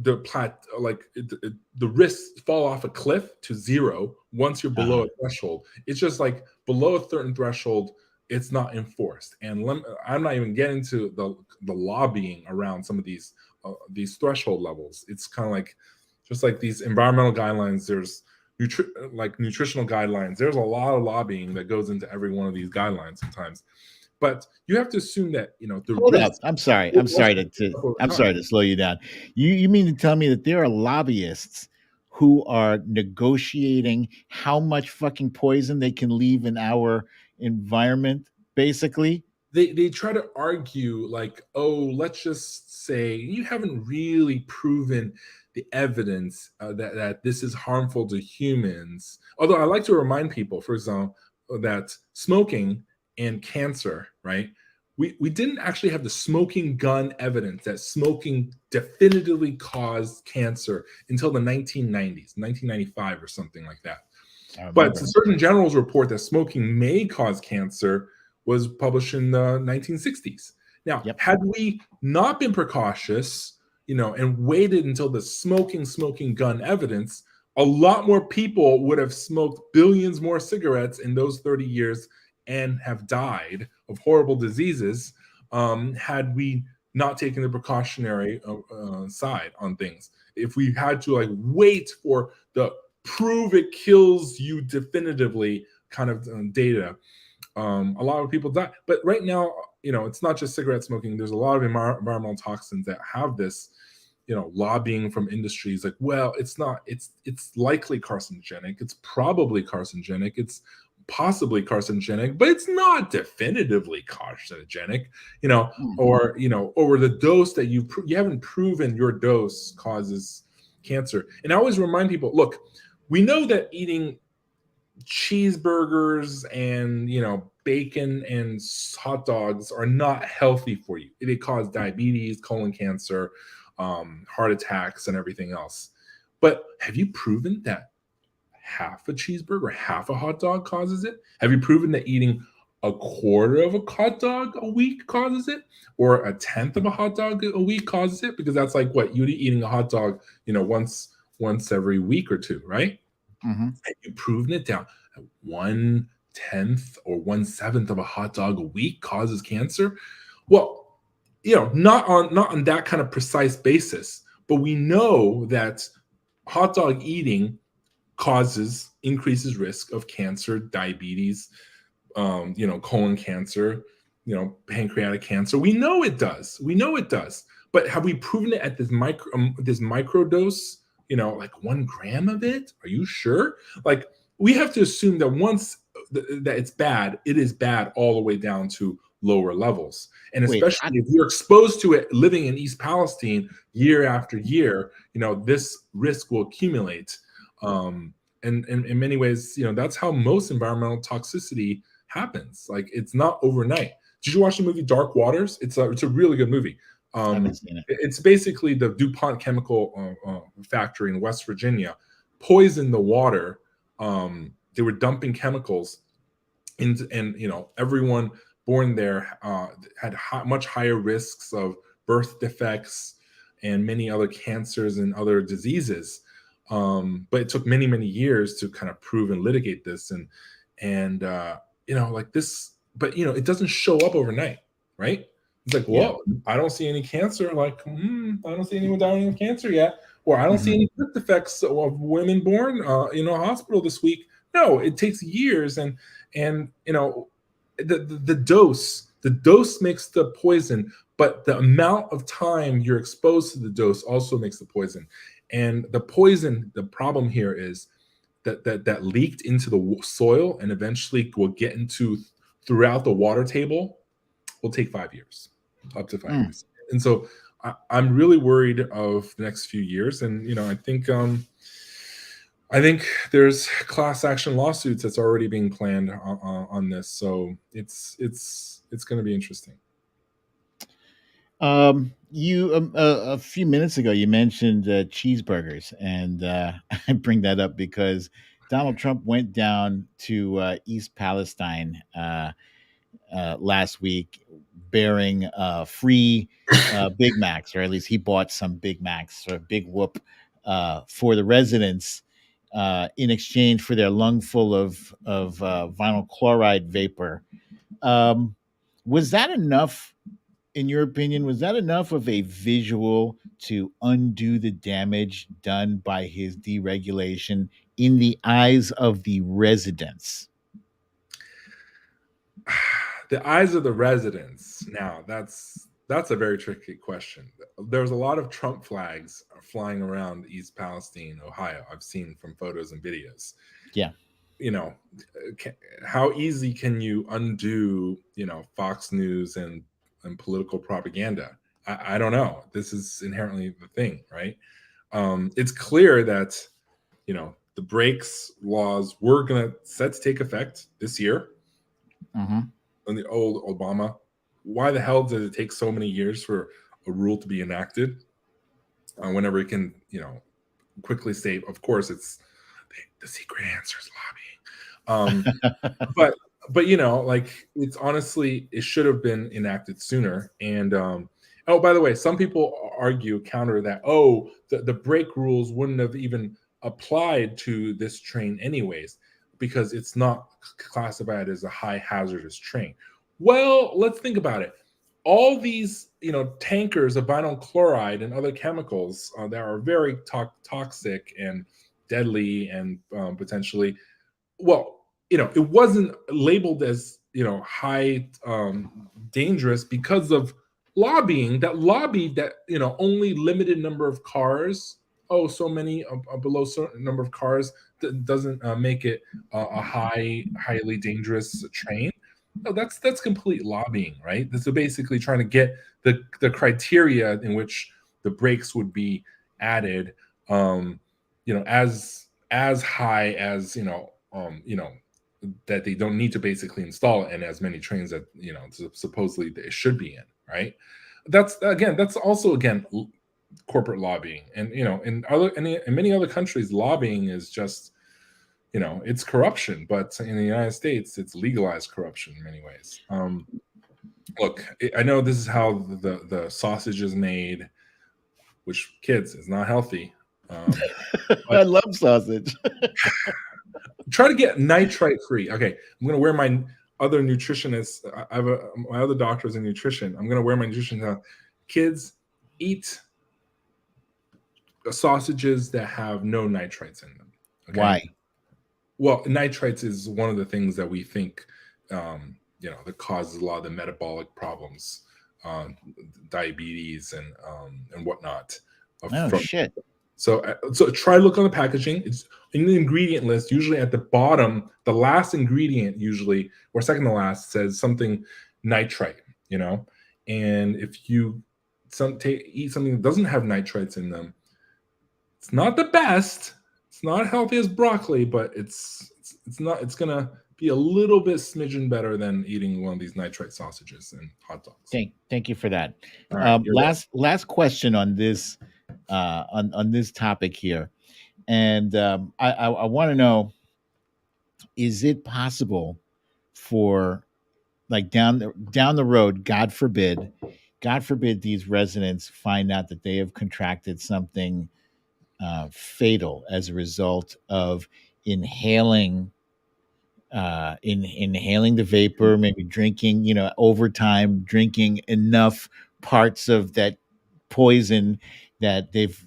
the risks fall off a cliff to zero once you're below Uh-huh. a threshold. It's just like below a certain threshold, it's not enforced. And I'm not even getting to the lobbying around some of these threshold levels. It's kind of like just like these environmental guidelines. There's like nutritional guidelines. There's a lot of lobbying that goes into every one of these guidelines sometimes. But you have to assume that the Hold risk up. I'm sorry. will I'm wash sorry itself over I'm time. sorry to slow you down. You mean to tell me that there are lobbyists who are negotiating how much fucking poison they can leave in our environment, basically? They try to argue, like, oh, let's just say you haven't really proven the evidence that this is harmful to humans. Although I like to remind people, for example, that smoking and cancer, right? We didn't actually have the smoking gun evidence that smoking definitively caused cancer until the 1990s, 1995 or something like that. I But the remember. Surgeon General's report that smoking may cause cancer was published in the 1960s. Now, Yep. had we not been precautious, and waited until the smoking gun evidence, a lot more people would have smoked billions more cigarettes in those 30 years and have died of horrible diseases, had we not taken the precautionary side on things. If we had to wait for the prove it kills you definitively kind of data, a lot of people die. But right now, it's not just cigarette smoking. There's a lot of environmental toxins that have this, lobbying from industries like, well, it's not, it's likely carcinogenic. It's probably carcinogenic. It's possibly carcinogenic, but it's not definitively carcinogenic, Mm. or the dose that you haven't proven your dose causes cancer. And I always remind people, look, we know that eating cheeseburgers and bacon and hot dogs are not healthy for you. They cause diabetes, colon cancer, heart attacks, and everything else. But have you proven that half a cheeseburger, half a hot dog causes it? Have you proven that eating a quarter of a hot dog a week causes it, or a tenth of a hot dog a week causes it? Because that's like what you'd eating a hot dog, once every week or two, right? Hmm. Have you proven it down? 1/10 or 1/7 of a hot dog a week causes cancer? Well, not on that kind of precise basis, but we know that hot dog eating increases risk of cancer, diabetes, colon cancer, pancreatic cancer. We know it does. We know it does. But have we proven it at this micro dose? Like 1 gram of it? Are you sure? Like, we have to assume that once that it's bad, it is bad all the way down to lower levels. And Wait, especially if you're exposed to it living in East Palestine year after year, this risk will accumulate. And in many ways, that's how most environmental toxicity happens. Like, it's not overnight. Did you watch the movie Dark Waters? It's a really good movie. I haven't seen it. It's basically the DuPont chemical factory in West Virginia poisoned the water. They were dumping chemicals into, and everyone born there had much higher risks of birth defects and many other cancers and other diseases. But it took many, many years to kind of prove and litigate this, and like this. But it doesn't show up overnight, right? It's like, Yeah. whoa, I don't see any cancer. Like, I don't see anyone dying of cancer yet, or I don't see Hmm. any birth defects of women born in a hospital this week. No, it takes years, and the dose makes the poison, but the amount of time you're exposed to the dose also makes the poison. And the poison, the problem here is that leaked into the soil and eventually will get into throughout the water table will take 5 years, up to 5 Mm. years. And so I'm really worried of the next few years. And I think there's class action lawsuits that's already being planned on this. So it's going to be interesting. You a few minutes ago you mentioned cheeseburgers, and I bring that up because Donald Trump went down to East Palestine last week, bearing free Big Macs, or at least he bought some Big Macs or Big Whoop for the residents in exchange for their lungful of vinyl chloride vapor. Um, was that enough? In your opinion, was that enough of a visual to undo the damage done by his deregulation in the eyes of the residents? The eyes of the residents. Now, that's a very tricky question. There's a lot of Trump flags flying around East Palestine, Ohio. I've seen from photos and videos. Yeah. You know, how easy can you undo, Fox News and political propaganda? I don't know. This is inherently the thing, right? It's clear that the brakes laws were going to set to take effect this year Hmm. on the old Obama. Why the hell did it take so many years for a rule to be enacted? Whenever it can, quickly say, of course, it's the secret answers lobby. Um, but like it's honestly it should have been enacted sooner. And oh, by the way, some people argue counter that the brake rules wouldn't have even applied to this train anyways because it's not classified as a high hazardous train. Well, let's think about it. All these tankers of vinyl chloride and other chemicals that are very toxic and deadly and potentially, well, it wasn't labeled as high dangerous because of lobbying that lobbied that only limited number of cars, so many below certain number of cars that doesn't make it a highly dangerous train. No, that's complete lobbying, right? This is basically trying to get the criteria in which the brakes would be added, as high as that they don't need to basically install it in as many trains that supposedly they should be in, right? That's also corporate lobbying. And in many other countries, lobbying is just it's corruption, but in the United States it's legalized corruption in many ways. Look, I know this is how the sausage is made, which, kids, is not healthy. I love sausage. Try to get nitrite free. Okay, I'm gonna wear my other nutritionist. I have my other doctor is in nutrition. I'm gonna wear my nutrition. Kids, eat sausages that have no nitrites in them. Okay? Why? Well, nitrites is one of the things that we think that causes a lot of the metabolic problems, diabetes and whatnot. Oh shit. So try to look on the packaging. It's in the ingredient list. Usually at the bottom, the last ingredient, usually or second to last, says something nitrite. And if you eat something that doesn't have nitrites in them, it's not the best. It's not healthy as broccoli, but it's not. It's gonna be a little bit smidgen better than eating one of these nitrite sausages and hot dogs. Thank you for that. All right, Last question on this on this topic here, and I want to know: is it possible for, like, down the road, God forbid, these residents find out that they have contracted something fatal as a result of inhaling inhaling the vapor, maybe drinking, over time, drinking enough parts of that poison that they've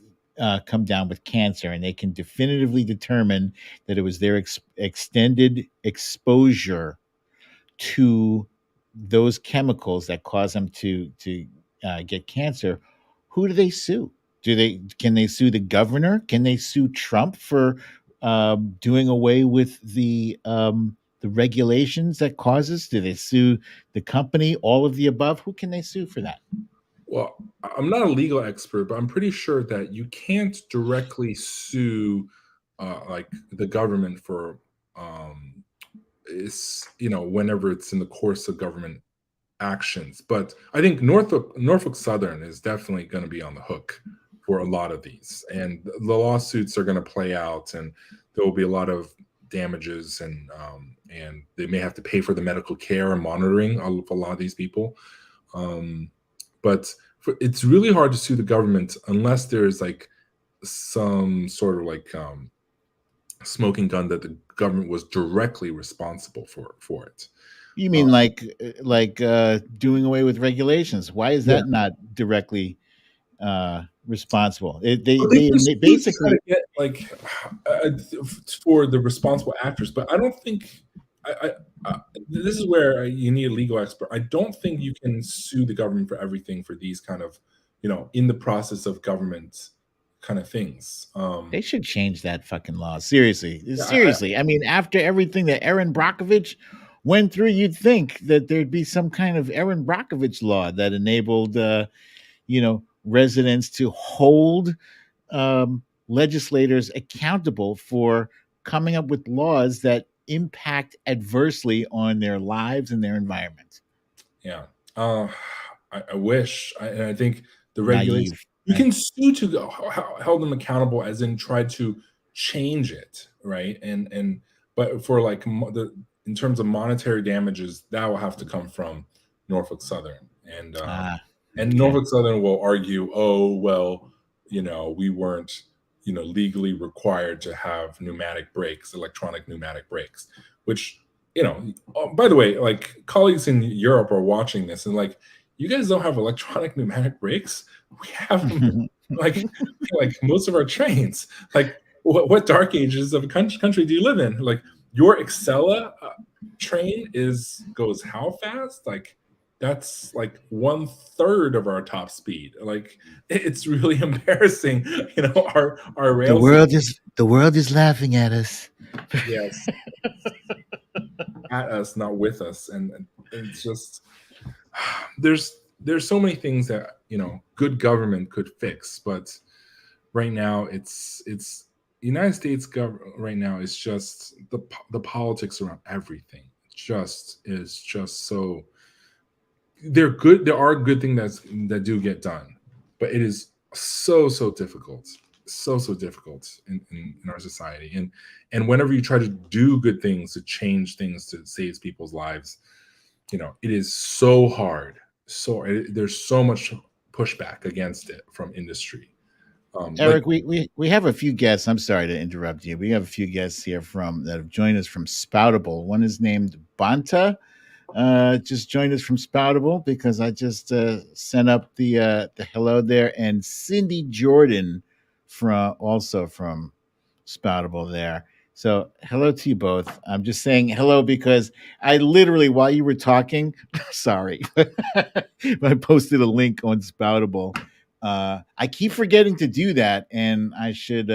come down with cancer, and they can definitively determine that it was their extended exposure to those chemicals that cause them to get cancer. Who do they sue? Can they sue the governor? Can they sue Trump for doing away with the regulations that causes? Do they sue the company? All of the above. Who can they sue for that? Well, I'm not a legal expert, but I'm pretty sure that you can't directly sue like the government for whenever it's in the course of government actions. But I think Norfolk Southern is definitely going to be on the hook for a lot of these, and the lawsuits are going to play out, and there will be a lot of damages, and they may have to pay for the medical care and monitoring of a lot of these people. But it's really hard to sue the government unless there's like some sort of like smoking gun that the government was directly responsible for it. You mean like doing away with regulations? Why is that not directly responsible? They basically get like for the responsible actors, but I don't think this is where you need a legal expert. I don't think you can sue the government for everything for these kind of in the process of government kind of things. They should change that fucking law. Seriously. I mean, after everything that Erin Brockovich went through, you'd think that there'd be some kind of Erin Brockovich law that enabled, residents to hold legislators accountable for coming up with laws that impact adversely on their lives and their environment. Yeah. I wish. And I think the regulation, you can sue to hold them accountable, as in try to change it, right? But for like in terms of monetary damages, that will have to come from Norfolk Southern, Ah, and okay. Norfolk Southern will argue, oh well, we weren't legally required to have pneumatic brakes, electronic pneumatic brakes, which oh, by the way, like colleagues in Europe are watching this and like, you guys don't have electronic pneumatic brakes. We have them, like like most of our trains. Like, what dark ages of a country do you live in? Like, your Excella train goes how fast? Like, that's like 1/3 of our top speed. Like, it's really embarrassing. Our The rail system. world is the world is laughing at us. Yes, at us, not with us, and it's just, there's so many things that good government could fix, but right now it's United States government right now is just the politics around everything. Just is just so, they're good. There are good things that do get done, but it is so difficult, so difficult in our society. And whenever you try to do good things to change things to save people's lives, it is so hard. There's so much pushback against it from industry. Like, Eric, we have a few guests. I'm sorry to interrupt you. We have a few guests here from that have joined us from Spoutable. One is named Banta. Just joined us from Spoutable because I just sent up the hello there, and Cindy Jordan from Spoutable there. So hello to you both. I'm just saying hello because I literally, while you were talking, sorry, but I posted a link on Spoutable. I keep forgetting to do that, and I should.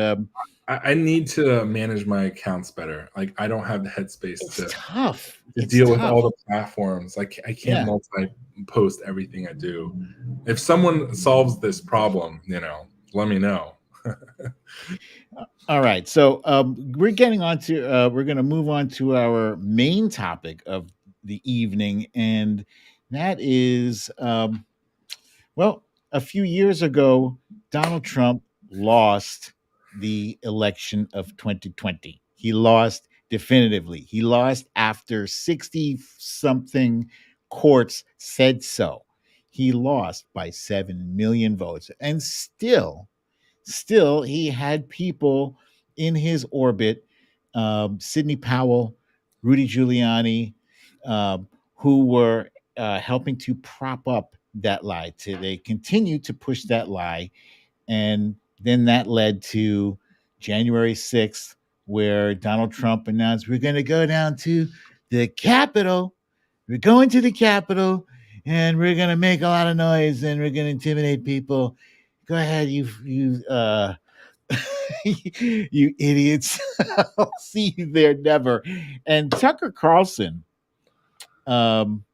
I need to manage my accounts better. Like, I don't have the headspace It's to tough. It's deal with all tough. the platforms. Like, I can't Yeah. multi post everything I do. If someone solves this problem, let me know. All right. So we're getting on to we're going to move on to our main topic of the evening, and that is well, a few years ago, Donald Trump lost the election of 2020. He lost definitively. He lost after 60 something courts said so. He lost by 7 million votes. And still he had people in his orbit, Sidney Powell, Rudy Giuliani, who were helping to prop up that lie. They continued to push that lie, and then that led to January 6th, where Donald Trump announced, "We're going to go down to the Capitol. We're going to the Capitol, and we're going to make a lot of noise, and we're going to intimidate people. Go ahead, you idiots. I'll see you there never." And Tucker Carlson um,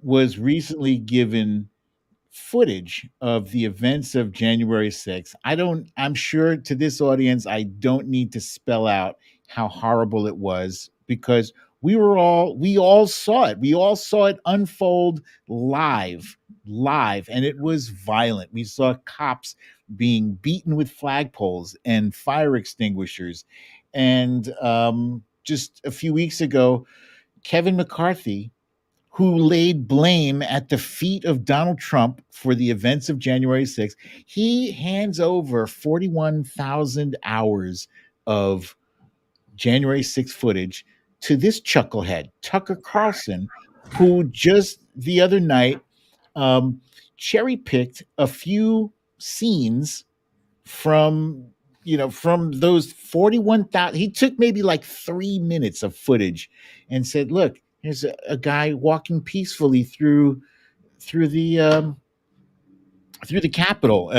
was recently given footage of the events of January 6th. I'm sure to this audience, I don't need to spell out how horrible it was because we all saw it. We all saw it unfold live, and it was violent. We saw cops being beaten with flagpoles and fire extinguishers. And just a few weeks ago, Kevin McCarthy, who laid blame at the feet of Donald Trump for the events of January 6th, he hands over 41,000 hours of January 6th footage to this chucklehead, Tucker Carlson, who just the other night um, cherry picked a few scenes from from those 41,000. He took maybe like 3 minutes of footage and said, look, here's a guy walking peacefully through through the Capitol.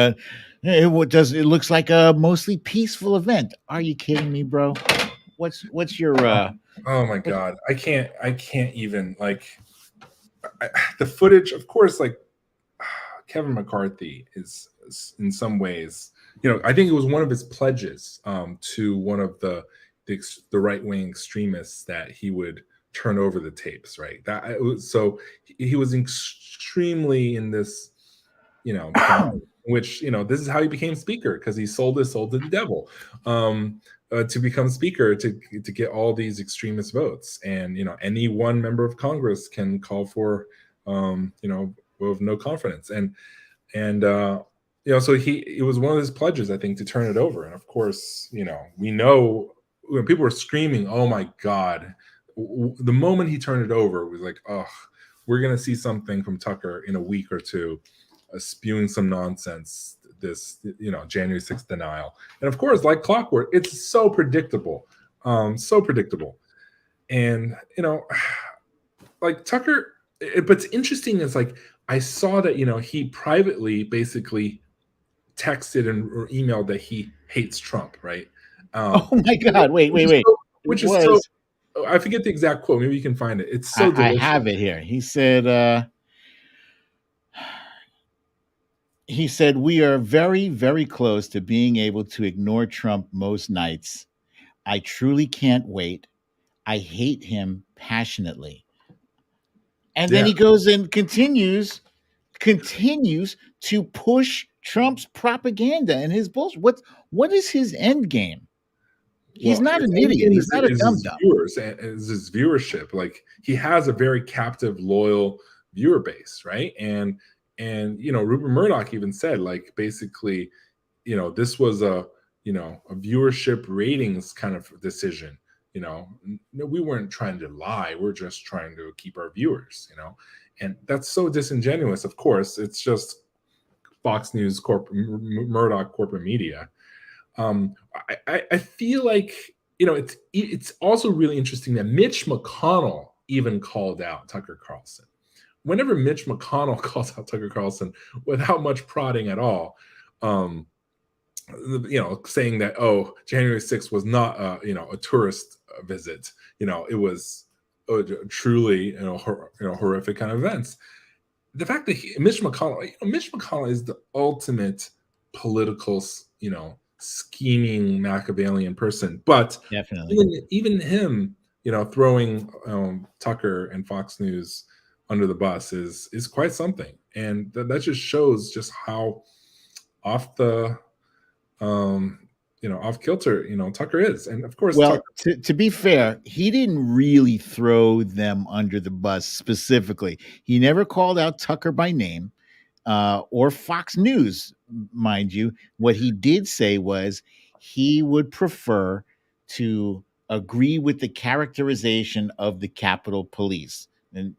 It looks like a mostly peaceful event. Are you kidding me, bro? What's your Oh my what god, I can't even, like, the footage. Of course, like, Kevin McCarthy is in some ways, I think it was one of his pledges to one of the right wing extremists that he would turn over the tapes. Right. That it was, so he was extremely in this, plan, which, this is how he became speaker, because he sold his soul to the devil. to become speaker to get all these extremist votes. And any one member of Congress can call for vote of no confidence. And so it was one of his pledges, I think, to turn it over. And of course, we know when people were screaming, "Oh my God!" The moment he turned it over, it was like, "Oh, we're gonna see something from Tucker in a week or two, spewing some nonsense." This, January 6th denial, and of course, like clockwork, it's so predictable, so predictable. And like Tucker, what's interesting is like I saw that he privately basically texted or emailed that he hates Trump, right? Oh Um, my God! Wait, which wait, is wait! so, It which is so. was. I forget the exact quote. Maybe you can find it. It's so I delicious. have it here. He said, "We are very, very close to being able to ignore Trump most nights. I truly can't wait. I hate him passionately." And then Yeah. he goes and continues to push Trump's propaganda and his bullshit. What is his end game? He's Well, not his an end idiot. game He's not a is dum his dum. viewers and is his viewership. Like he has a very captive, loyal viewer base, right? And Rupert Murdoch even said, like, basically, this was a viewership ratings kind of decision. No, we weren't trying to lie. We're just trying to keep our viewers. And that's so disingenuous. Of course, it's just Fox News, Murdoch corporate media. I feel like it's also really interesting that Mitch McConnell even called out Tucker Carlson. Whenever Mitch McConnell calls out Tucker Carlson without much prodding at all, um, saying that, oh, January 6th was not a tourist visit. It was truly horrific kind of events. The fact that Mitch McConnell is the ultimate political, scheming Machiavellian person. But Definitely. even him, throwing Tucker and Fox News under the bus is quite something, and that just shows just how off the off kilter Tucker is. And of course, Tucker. Well, to be fair, he didn't really throw them under the bus specifically. He never called out Tucker by name, or Fox News, mind you. What he did say was he would prefer to agree with the characterization of the Capitol Police. And,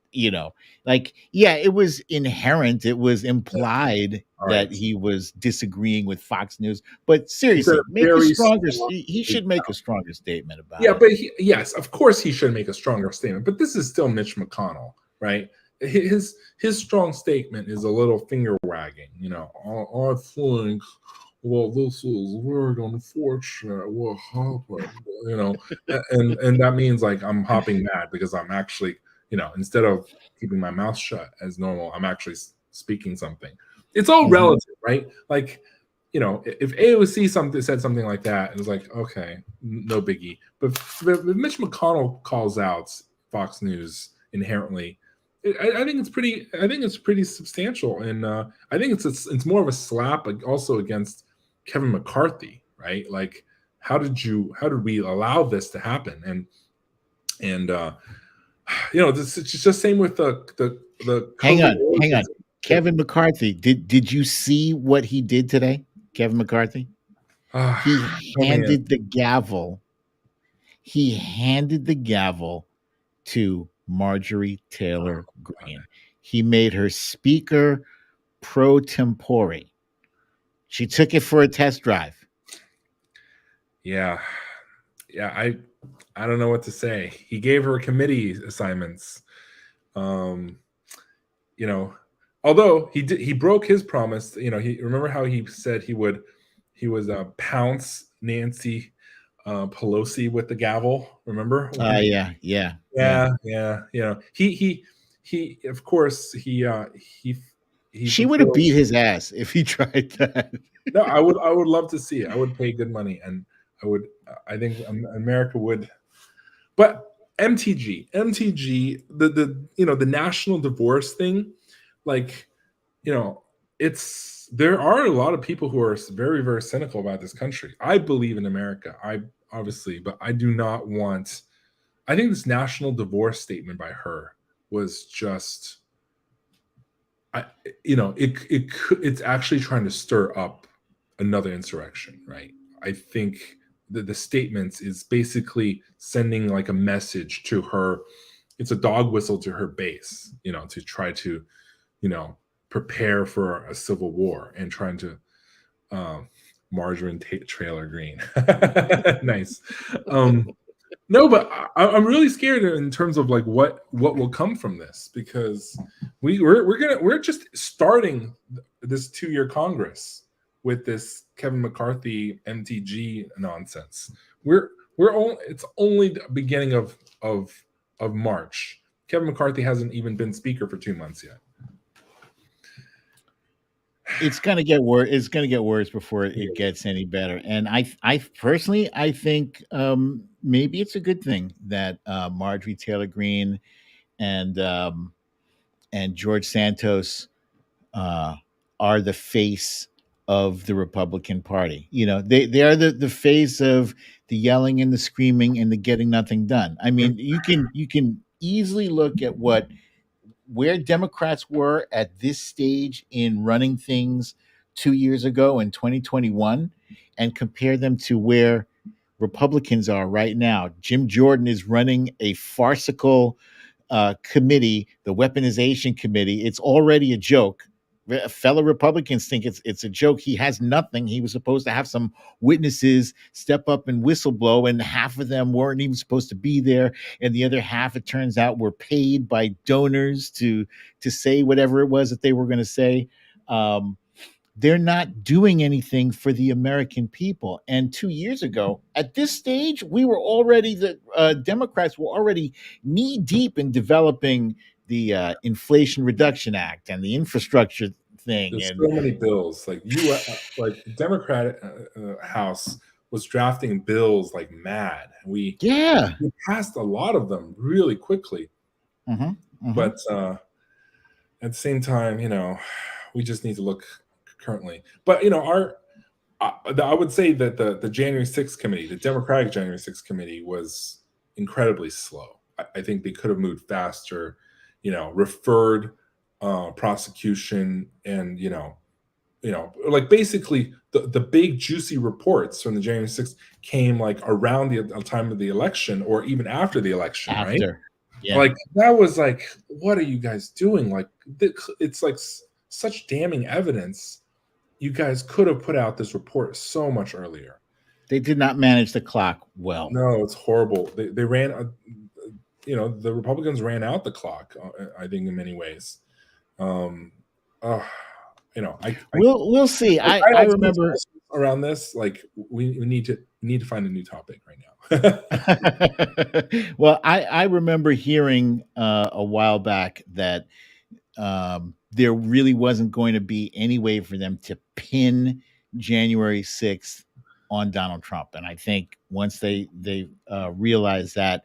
like, yeah, it was inherent, it was implied All that right, he was disagreeing with Fox News. But it's a seriously, make a very stronger, strong. he should make a stronger statement about Yeah, it. but yes, of course he should make a stronger statement. But this is still Mitch McConnell, right? His strong statement is a little finger wagging. I think, well, this is very unfortunate. What happened? And that means like I'm hopping mad because I'm actually, instead of keeping my mouth shut as normal, I'm actually speaking something. It's all Mhm. relative, right? Like if AOC said something like that, it was like, okay, no biggie. But if Mitch McConnell calls out Fox News inherently, I think it's pretty. I think it's pretty substantial, and I think it's more of a slap, also against Kevin McCarthy, right? Like, how did we allow this to happen? And it's just the same with the Hang COVID on, hang on. origins. Kevin McCarthy, did you see what he did today? Kevin McCarthy? He Oh man, handed the gavel. He handed the gavel to Marjorie Taylor Greene. He made her speaker pro tempore. She took it for a test drive. yeah, yeah. I don't know what to say. He gave her committee assignments. Um, you know, although he broke his promise. He remember how he said he was pounce Nancy Pelosi with the gavel. Remember when? Yeah, yeah, yeah. Yeah. He of course he She would have fulfilled. beat his ass if he tried that. No, I would love to see it. I would pay good money, and I would. I think America would. But MTG, the national divorce thing, like you know, there are a lot of people who are very, very cynical about this country. I believe in America. obviously, but I do not want. I think this national divorce statement by her was just, I, it's actually trying to stir up another insurrection, right? I think the statements is basically sending like a message to her. It's a dog whistle to her base, to try to, you know, prepare for a civil war and trying to, um, margarine trailer green. Nice. No, but I'm really scared in terms of like what will come from this, because we're just starting this 2-year Congress with this Kevin McCarthy MTG nonsense. We're only It's only the beginning of March. Kevin McCarthy hasn't even been speaker for 2 months yet. It's gonna get worse. It's gonna get worse before it gets any better. And I personally, I think maybe it's a good thing that Marjorie Taylor Greene and George Santos uh, are the face of the Republican Party. You know, they are the face of the yelling and the screaming and the getting nothing done. I mean, you can easily look at where Democrats were at this stage in running things 2 years ago in 2021 and compare them to where Republicans are right now. Jim Jordan is running a farcical committee, the weaponization committee. It's already a joke. Fellow Republicans think it's a joke. He has nothing. He was supposed to have some witnesses step up and whistleblow, and half of them weren't even supposed to be there, and the other half, it turns out, were paid by donors to say whatever it was that they were going to say. Um, they're not doing anything for the American people. And 2 years ago, at this stage, we were already the Democrats were already knee deep in developing the Inflation Reduction Act and the infrastructure thing. There's And so many bills. Like like Democratic House was drafting bills like mad. yeah, We passed a lot of them really quickly, hmm hmm but at the same time, we just need to look currently. But I would say that the January 6th committee, the Democratic January 6th committee, was incredibly slow. I think they could have moved faster, referred prosecution, and like basically the big juicy reports from the January 6th came like around the time of the election or even after the election, right? after, yeah, Like that was like, what are you guys doing? Like it's like such damning evidence. You guys could have put out this report so much earlier. they did not manage the clock well. No, it's horrible. They ran, the Republicans ran out the clock. I think in many ways. Um, uh, We'll see. I I have so much remember. questions around this. Like we need to find a new topic right now. Well, I remember hearing a while back that there really wasn't going to be any way for them to pin January 6th on Donald Trump. And I think once they realized that,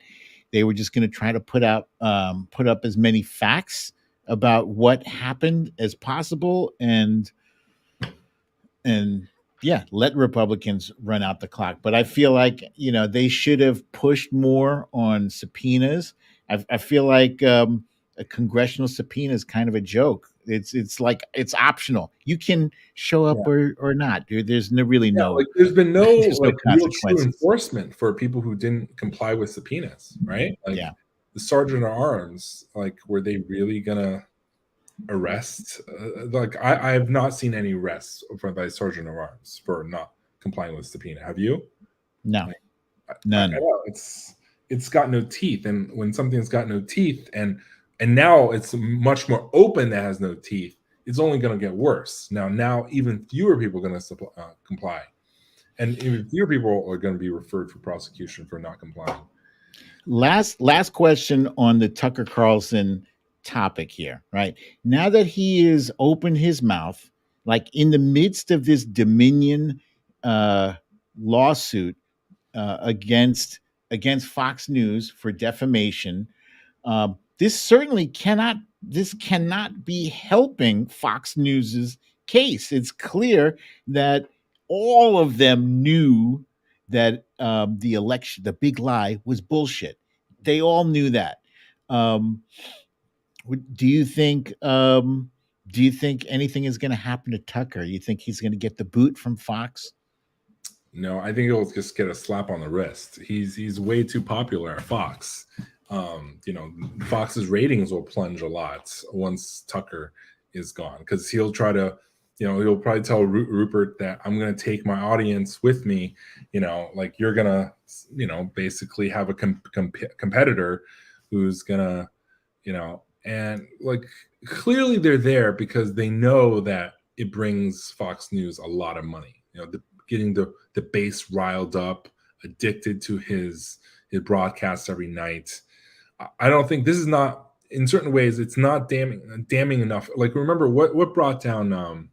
they were just going to try to put up as many facts about what happened as possible, and yeah, let Republicans run out the clock. But I feel like they should have pushed more on subpoenas. I feel like a congressional subpoena is kind of a joke. It's like it's optional. You can show up Yeah. or not. There's really Yeah, no like there's been no there's no like real true consequences. enforcement for people who didn't comply with subpoenas, right? Like Yeah. the sergeant at arms, like were they really gonna arrest? Like I have not seen any arrests by sergeant at arms for not complying with subpoena. Have you? No. Like, I None. know it's got no teeth, and when something's got no teeth, and now it's much more open that has no teeth, it's only going to get worse. Now even fewer people are going to comply, and even fewer people are going to be referred for prosecution for not complying. Last question on the Tucker Carlson topic here, right? Now that he has opened his mouth, like in the midst of this Dominion uh, lawsuit against Fox News for defamation, this cannot be helping Fox News's case. It's clear that all of them knew that the election, the big lie, was bullshit. They all knew that. Um, do you think? Do you think anything is going to happen to Tucker? You think he's going to get the boot from Fox? No, I think he'll just get a slap on the wrist. He's way too popular at Fox. Fox's ratings will plunge a lot once Tucker is gone, because he'll try to, he'll probably tell Rupert that I'm going to take my audience with me. Like, you're gonna, basically have a competitor who's gonna, and like, clearly they're there because they know that it brings Fox News a lot of money. Getting the base riled up, addicted to his broadcasts every night. I don't think this is not, in certain ways, it's not damning enough. Like, remember what brought down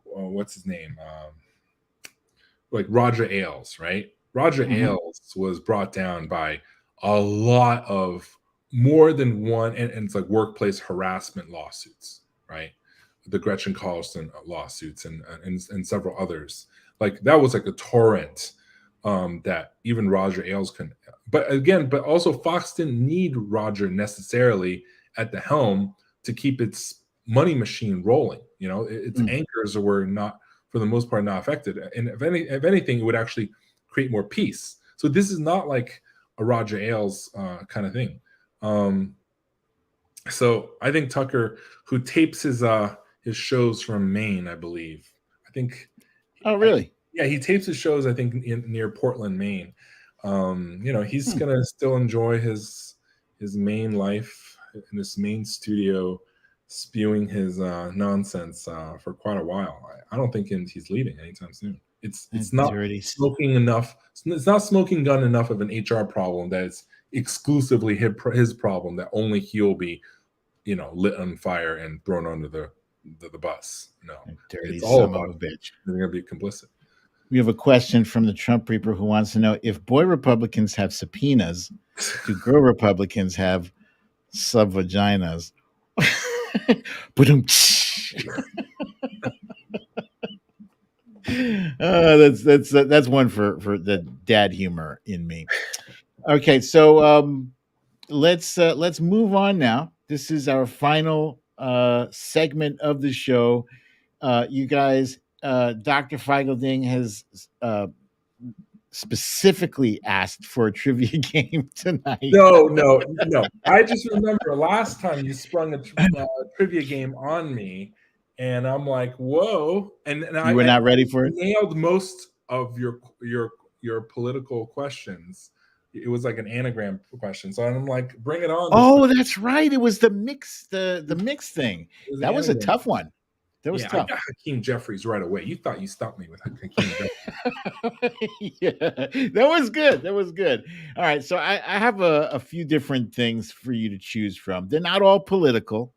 what's his name, like Roger Ailes, right? Roger Ailes was brought down by a lot of, more than one, and it's like workplace harassment lawsuits, right? The Gretchen Carlson lawsuits and several others. Like, that was like a torrent that even Roger Ailes can. But also Fox didn't need Roger necessarily at the helm to keep its money machine rolling. Its anchors were not, for the most part, not affected. And if anything, it would actually create more peace. So this is not like a Roger Ailes kind of thing. So I think Tucker, who tapes his shows from Maine, I believe. I think. Oh, really? Yeah, he tapes his shows, I think, near Portland, Maine. He's gonna still enjoy his Maine life in this Maine studio, spewing his nonsense for quite a while. I don't think he's leaving anytime soon. It's not smoking enough. It's not smoking gun enough of an HR problem that it's exclusively his problem, that only he'll be, lit on fire and thrown under the bus. No, dirty it's all son about of a bitch. They're going to be complicit. We have a question from the Trump Reaper who wants to know, if boy Republicans have subpoenas, do girl Republicans have sub vaginas? That's one for the dad humor in me. Okay, so let's move on now. This is our final segment of the show. You guys, Dr. Feigl-Ding has specifically asked for a trivia game tonight. No. I just remember last time you sprung a trivia game on me, and I'm like, whoa! And you were not ready for it. Nailed most of your political questions. It was like an anagram question, so I'm like, bring it on. Oh, that's right. It was the mix thing. That was a tough one. That was tough. I got Hakeem Jeffries right away. You thought you stopped me with Hakeem Jeffries. Yeah, that was good. That was good. All right, so I have a few different things for you to choose from. They're not all political.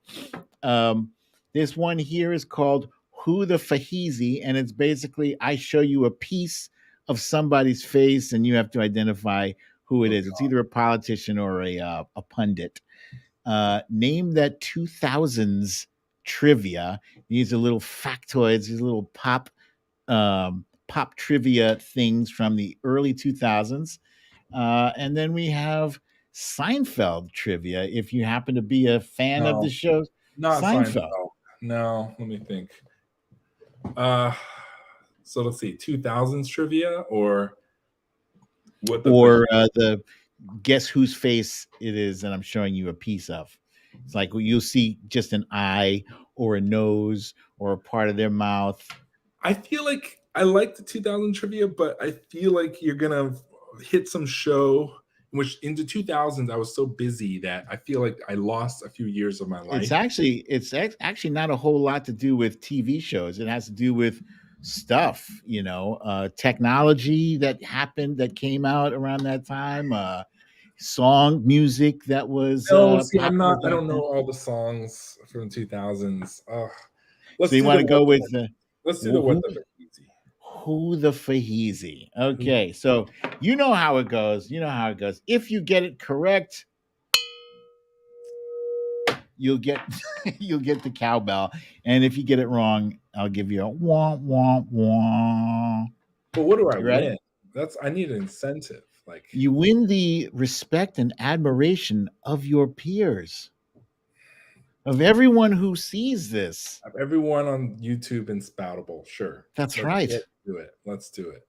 This one here is called Who the Fahizi, and it's basically, I show you a piece of somebody's face, and you have to identify who it is. It's either a politician or a pundit. Name that 2000s trivia. These are little factoids, these little pop trivia things from the early 2000s. And then we have Seinfeld trivia, if you happen to be a fan of the show. Not Seinfeld. No, let me think. So let's see, 2000s trivia, or what? The guess whose face it is that I'm showing you a piece of. It's like you'll see just an eye or a nose or a part of their mouth. I feel like I like the 2000 trivia, but I feel like you're gonna hit some show which in the 2000s I was so busy that I feel like I lost a few years of my life. It's actually not a whole lot to do with TV shows. It has to do with stuff, technology that happened, that came out around that time, song music that was. No, see, I don't know all the songs from the 2000s. So you want to go with let's do the what the Fahizi. Who the Fahizi? Okay, so you know how it goes. If you get it correct, you'll get the cowbell, and if you get it wrong, I'll give you a wah wah wah. But what do I win? That's I need an incentive. Like You win the respect and admiration of your peers, of everyone who sees this. everyone on YouTube and Spoutable, sure. That's Let's right. do it. Let's do it.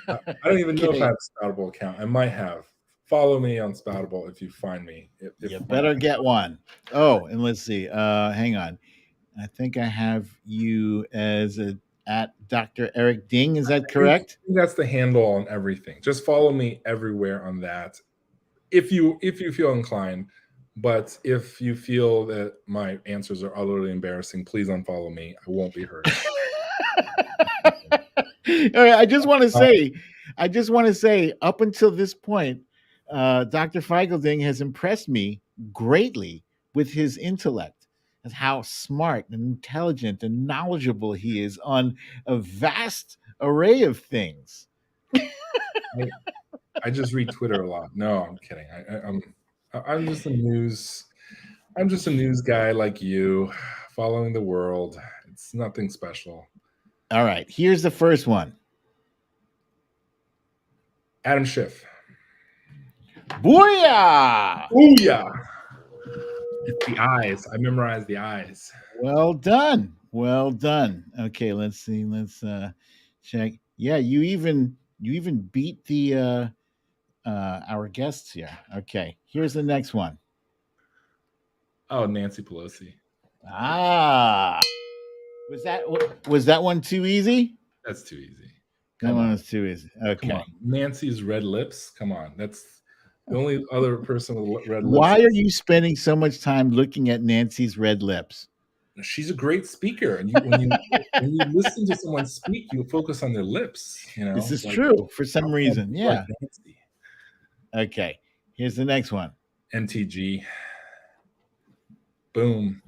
I don't even know if I Okay. have a Spoutable account. I might have. Follow me on Spoutable if you find me. If You my better get one. Oh, and let's see. Hang on. I think I have you as at Dr. Eric Ding. Is that I correct? think that's the handle on everything. Just follow me everywhere on that. If you feel inclined, but if you feel that my answers are utterly embarrassing, please unfollow me. I won't be hurt. All right, Uh, I just want to say, up until this point, Dr. Feigl-Ding has impressed me greatly with his intellect and how smart and intelligent and knowledgeable he is on a vast array of things. I, I just read Twitter a lot. No, I'm kidding. I'm just a news. I'm just a news guy like you, following the world. It's nothing special. All right, here's the first one. Adam Schiff. Booyah! Oh yeah, it's the eyes. I memorized the eyes. Well done. Well done. Okay, let's see. Let's check. Yeah, you even beat the our guests here. Okay, here's the next one. Oh, Nancy Pelosi. Ah, was that one too easy? That's too easy. That Come one on. was too easy. Come on. Okay. Nancy's red lips. Come on. That's the only other person with red lips. Why are you spending so much time looking at Nancy's red lips? She's a great speaker, and when you listen to someone speak, you focus on their lips. You This know, is like true for some how can I reason. be like Yeah. Nancy? Okay. Here's the next one. MTG. Boom.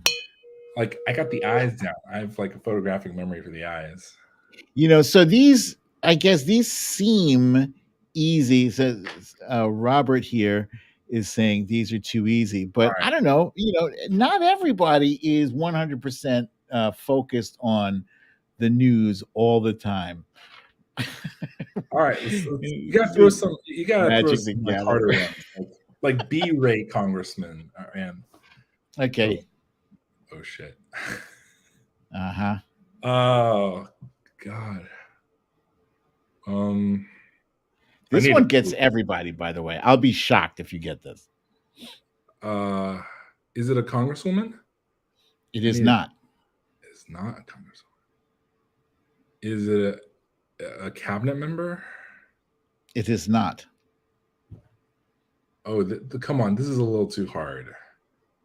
Like I got the eyes down. I have like a photographic memory for the eyes. So I guess these seem easy. So Robert here is saying these are too easy, All but right. I don't know. Not everybody is 100% focused on the news all the time. All right. You gotta throw some. You gotta throw Magic the some like Gathering. harder ones, like B-Ray congressman and oh, Okay. oh shit. Uh huh. Oh God. I This need a one gets clue. everybody. By the way, I'll be shocked if you get this. Uh, is it a congresswoman? It I is need. not. It's not a congresswoman. Is it a cabinet member? It is not. Oh, come on! This is a little too hard.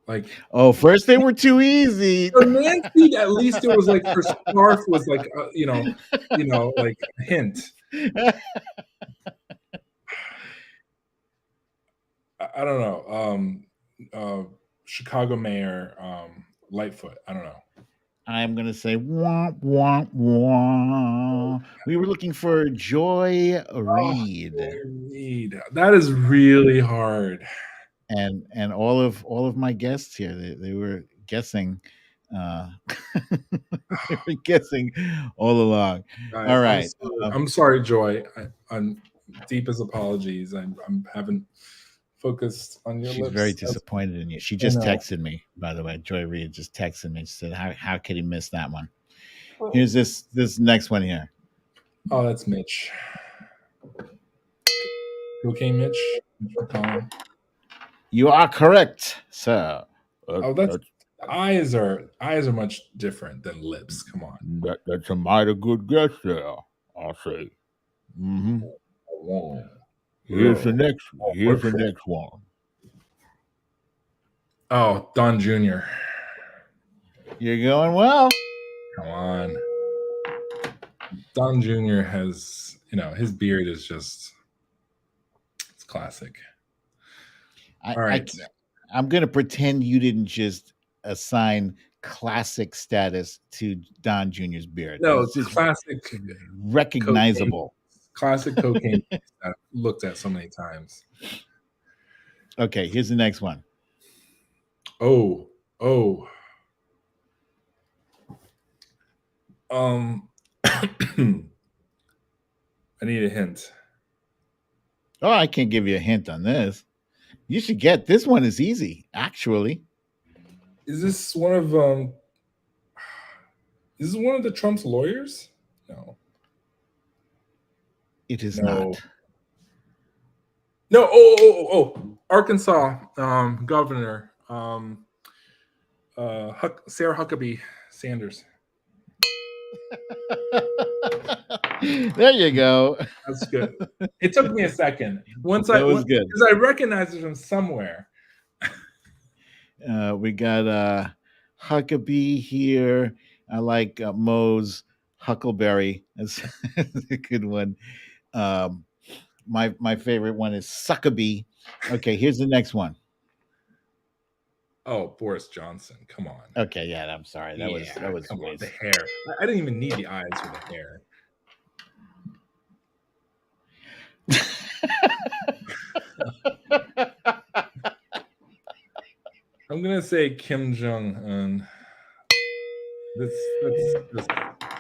Like, Oh, first they were too easy. for Nancy, at least it was like her scarf was like, like a hint. I don't know. Chicago Mayor Lightfoot. I don't know. I'm gonna say wah wah wah. We were looking for Joy Oh, Reid, Reed. That is really hard. and all of my guests here, they were guessing, uh, they were guessing all along. All Guys, right, I'm sorry, Joy. I'm deepest apologies. I'm haven't focused on your she's very lips. disappointed in you. She I just know. texted me, by the way. Joy Reid just texted me. She said, "How could he miss that one?" Here's this next one here. Oh, that's Mitch. Okay, Mitch. Mitch McConnell. You are correct, sir. Oh, that's eyes are much different than lips. Come on. That's a mighty good guess there, I'll say. Mm-hmm. Whoa. Here's the Yeah. next. Here's the next one. Oh, Don Jr. You're going well. Come on. Don Jr. has, his beard is just, it's classic. I, All I right. I'm gonna pretend you didn't just assign classic status to Don Jr.'s beard. No, It's just classic cocaine. recognizable. Classic cocaine that I've looked at so many times. Okay, here's the next one. Oh, oh. Um I need a hint. Oh, I can't give you a hint on this. You should get this one is easy, actually. Is this one of Is this one of the Trump's lawyers? No. It is No. not. No. Oh. Arkansas governor Sarah Huckabee Sanders. There you go. That's good. It took me a second. That was good. Because I recognized it from somewhere. We got Huckabee here. I like Moe's Huckleberry. That's, that's a good one. Um, my favorite one is Suckabee. Okay, here's the next one. Oh, Boris Johnson. Come on. Okay, yeah, I'm sorry. That Yeah, was come on. waste. The hair. I didn't even need the eyes for the hair. I'm gonna say Kim Jong Un. This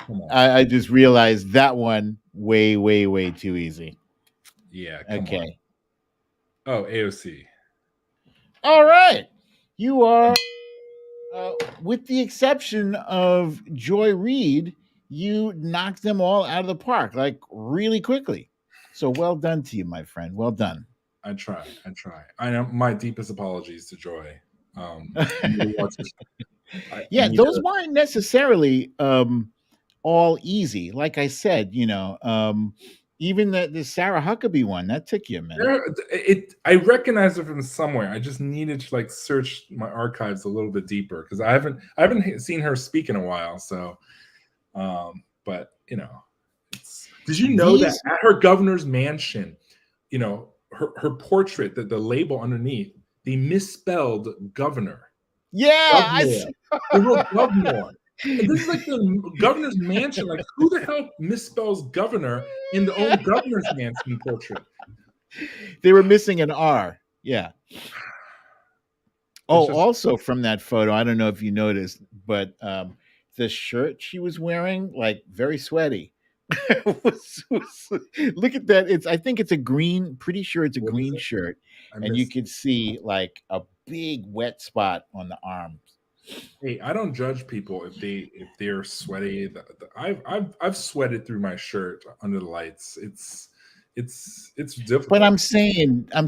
come on. I just realized that one way too easy. Yeah, come on. Okay. Oh, AOC. All right. You are, with the exception of Joy Reid, you knocked them all out of the park like really quickly. So well done to you, my friend. Well done. I try. I know my deepest apologies to Joy. Somebody watches- I Yeah, need those to- weren't necessarily all easy. Like I said, even the Sarah Huckabee one that took you a minute. I recognize it from somewhere. I just needed to like search my archives a little bit deeper because I haven't seen her speak in a while. So, but did you know that These, at her governor's mansion, her portrait, the label underneath, they misspelled governor. yeah, Governor. They wrote governor. And this is like the governor's mansion. Like, who the hell misspells governor in the own governor's mansion portrait? they were missing an R. Yeah. Oh, Just, also from that photo, I don't know if you noticed, but the shirt she was wearing, like very sweaty. Look at that. I think it's a green, pretty sure it's a what is green it? shirt. I And you missed. can see like a big wet spot on the arms. Hey, I don't judge people if they're sweaty. I've sweated through my shirt under the lights. It's But difficult. I'm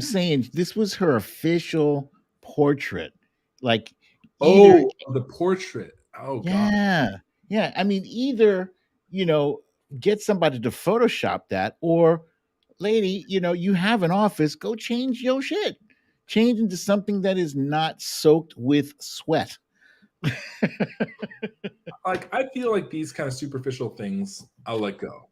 saying this was her official portrait. Like either Oh, the portrait. Oh God. yeah. Yeah. I mean, either, you know, get somebody to Photoshop that, or lady, you have an office, go change your shit. Change into something that is not soaked with sweat. Like I feel like these kind of superficial things I'll let go.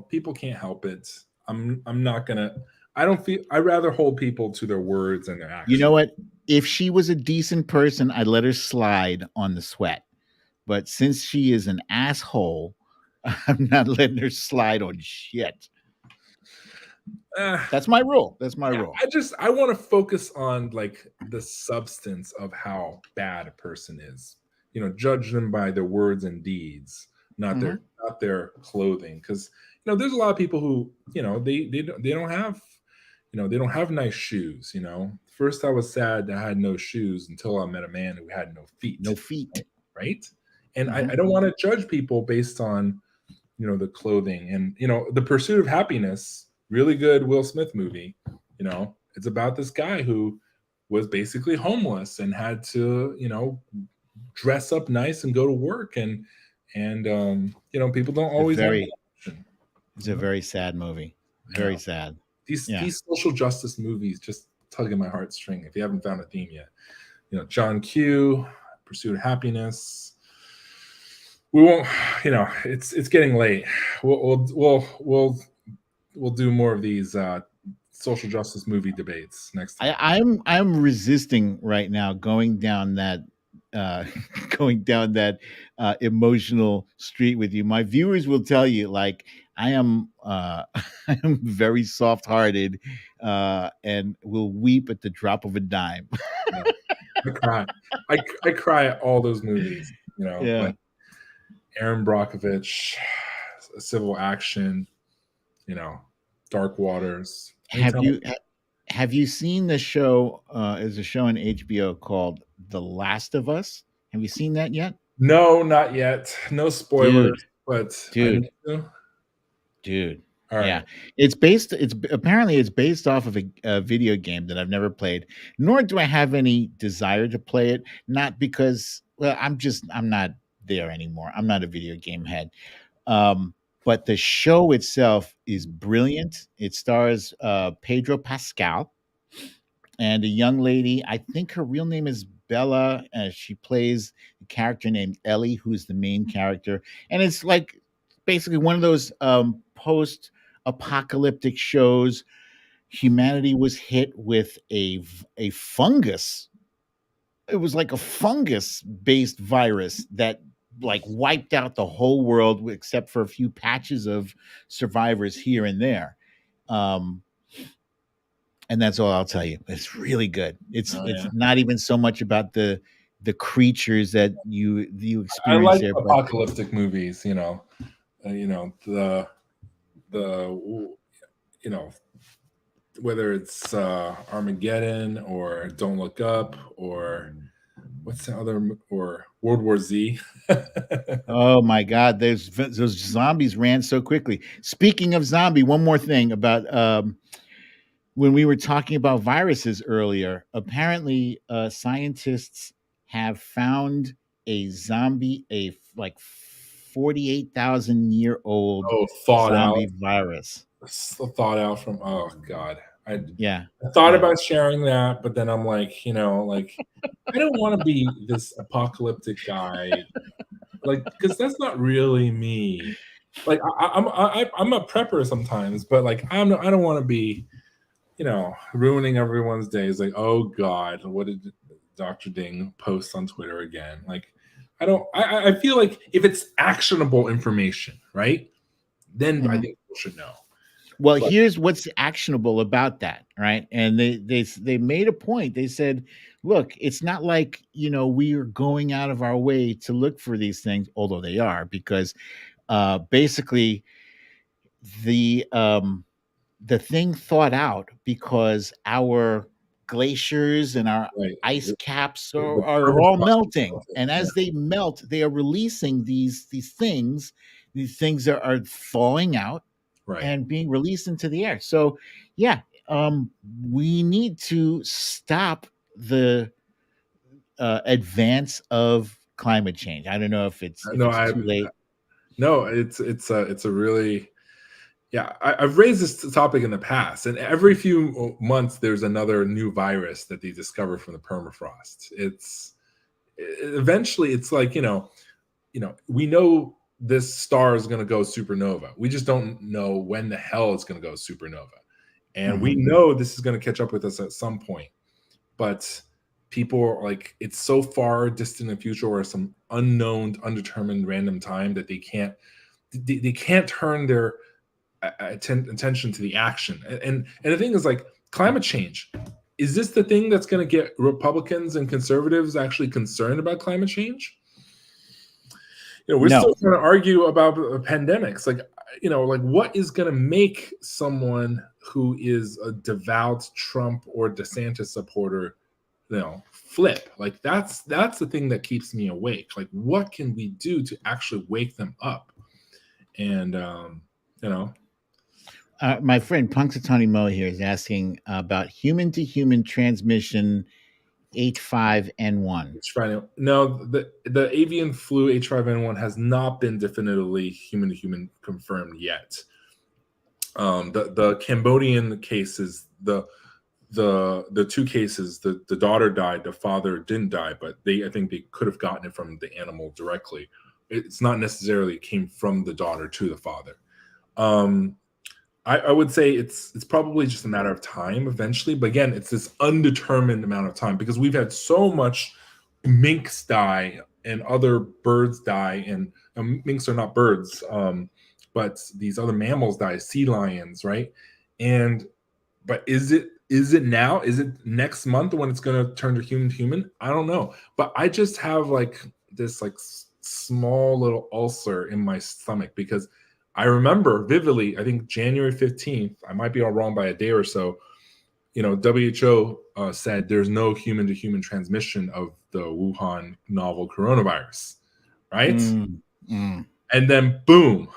People can't help it. I'm not gonna. I don't feel. I rather hold people to their words and their You know actions. what? If she was a decent person, I'd let her slide on the sweat. But since she is an asshole, I'm not letting her slide on shit. Uh, That's my rule. That's my yeah, rule. I want to focus on like the substance of how bad a person is. Judge them by their words and deeds, not Mhm. their clothing. Because there's a lot of people who they don't have they don't have nice shoes. First I was sad that I had no shoes until I met a man who had no feet. No feet. Right? And I Mhm. don't want to judge people based on the clothing and the pursuit of happiness. Really good Will Smith movie. It's about this guy who was basically homeless and had to dress up nice and go to work, and people don't It's a always have very that option. it's a very sad movie. I know Very sad. these Yeah. these social justice movies just tug at my heartstring. If you haven't found a theme yet, John Q, Pursuit of Happiness. We won't. It's getting late. We'll do more of these social justice movie debates next time. I'm resisting right now going down that uh going down that emotional street with you. My viewers will tell you like I am I am very soft hearted and will weep at the drop of a dime. Yeah. I cry. I cry at all those movies. Yeah. Like Aaron Brockovich, Civil Action. you know, Dark Waters. Have Anytime. you have you seen the show? There's a show on HBO called The Last of Us. Have you seen that yet? No, not yet. No Dude, spoilers, but I dude, need to. dude. All Yeah, right. it's apparently it's based off of a video game that I've never played, nor do I have any desire to play it. Not because, well, I'm not there anymore. I'm not a video game head. Um, but the show itself is brilliant. It stars Pedro Pascal and a young lady. I think her real name is Bella. She plays a character named Ellie, who's the main character, and it's like basically one of those post-apocalyptic shows. Humanity was hit with a fungus. It was like a fungus-based virus that like wiped out the whole world except for a few patches of survivors here and there. Um, and that's all I'll tell you. It's really good. Oh It's yeah. not even so much about the creatures that you I experience like there, but apocalyptic movies. You know the you know whether it's Armageddon or Don't Look Up or what's the other or World War Z. oh my god, those zombies ran so quickly. Speaking of zombie, one more thing about when we were talking about viruses earlier. Apparently, scientists have found a zombie, like 48,000 year old Oh, thought out, zombie virus. thought out from. Oh God, I Yeah, I thought yeah. about sharing that, but then I'm like, like I don't want to be this apocalyptic guy, like because that's not really me. Like I'm a prepper sometimes, but like I don't want to be, ruining everyone's days. Like, oh God, what did Dr. Ding post on Twitter again? Like, I don't. I feel like if it's actionable information, right, then I Mhm. think people should know. Well, But here's what's actionable about that, right? And they made a point. They said, "Look, it's not like we are going out of our way to look for these things, although they are, because basically the the thing thawed out because our glaciers and our right, ice caps the are all permafrost is melting, melting. and Yeah, as they melt, they are releasing these things that are thawing out right. and being released into the air. So, yeah, we need to stop the advance of climate change. I don't know if No, it's I too late. no. It's a really. Yeah, I've raised this topic in the past, and every few months there's another new virus that they discover from the permafrost. Eventually it's like we know this star is going to go supernova. We just don't know when the hell it's going to go supernova, and we Mhm. know this is going to catch up with us at some point. But people are like, it's so far distant in the future or some unknown, undetermined random time that they can't turn their attention to the action. And the thing is, like, climate change, is this the thing that's going to get Republicans and conservatives actually concerned about climate change? We're still No, trying to argue about pandemics. Like, like what is going to make someone who is a devout Trump or DeSantis supporter, flip? Like that's the thing that keeps me awake. Like, what can we do to actually wake them up? And you know, my friend Punxsutawney Mo here is asking about human to human transmission H5N1. No, the avian flu H5N1 has not been definitively human to human confirmed yet. The Cambodian cases, the two cases, the daughter died, the father didn't die, but I think they could have gotten it from the animal directly. It's not necessarily came from the daughter to the father. Um, I would say it's probably just a matter of time eventually, but again, it's this undetermined amount of time because we've had so much minks die and other birds die, and minks are not birds, but these other mammals die, sea lions, right? And but is it now? Is it next month when it's going to turn to human? I don't know, but I just have like this like small little ulcer in my stomach because I remember vividly, I think January 15th, I might be all wrong by a day or so, WHO said there's no human to human transmission of the Wuhan novel coronavirus, right? Mm, mm. And then boom,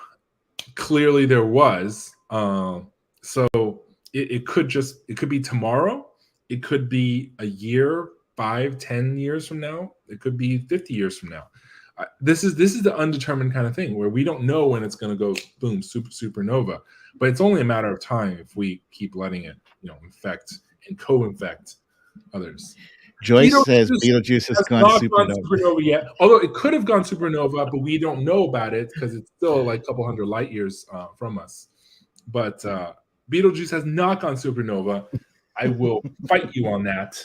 clearly there was. So it could be tomorrow. It could be a year, 5, 10 years from now. It could be 50 years from now. This is the undetermined kind of thing where we don't know when it's going to go boom, supernova, but it's only a matter of time if we keep letting it, infect and co-infect others. Joyce says Beetlejuice Beetlejuice has has gone not gone supernova. supernova yet, although it could have gone supernova, but we don't know about it because it's still like a couple hundred light years from us. But Beetlejuice has not gone supernova. I will fight you on that.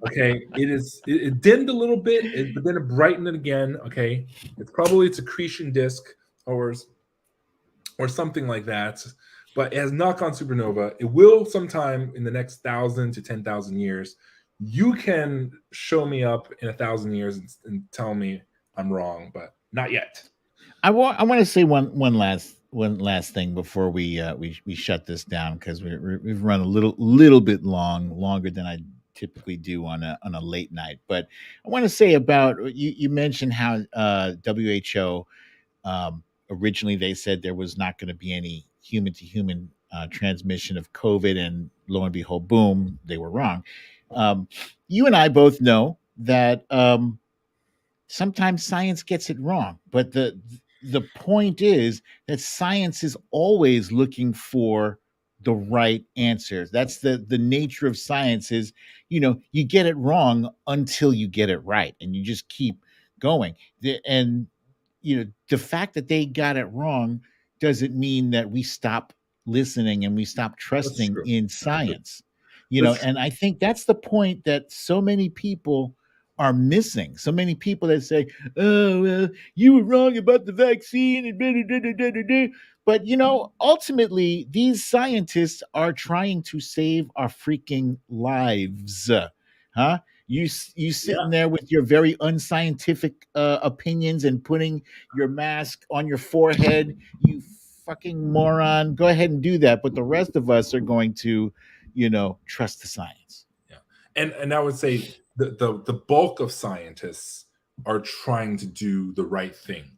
Okay, it dimmed a little bit, but then it brightened it again. Okay, it's probably its accretion disk or something like that, but it has not gone supernova. It will sometime in the next 1,000 to 10,000 years. You can show me up in 1,000 years and tell me I'm wrong, but not yet. I want to say one last thing before we shut this down, because we've run a little bit longer than I typically do on a late night. But I want to say about you mentioned how WHO, originally they said there was not going to be any human to human transmission of COVID, and lo and behold, boom, they were wrong. Um, you and I both know that sometimes science gets it wrong, but the point is that science is always looking for the right answers. That's the nature of science. Is you get it wrong until you get it right, and you just keep going. And the fact that they got it wrong doesn't mean that we stop listening and we stop That's trusting true. in That's true. science. That's true. And I think that's the point that so many people are missing. So many people that say, "Oh, well, you were wrong about the vaccine," and blah, blah, blah, blah, blah, blah. But ultimately, these scientists are trying to save our freaking lives, huh? You Yeah. sitting there with your very unscientific opinions and putting your mask on your forehead, you fucking moron. Go ahead and do that, but the rest of us are going to, trust the science. Yeah. And I would say the bulk of scientists are trying to do the right thing.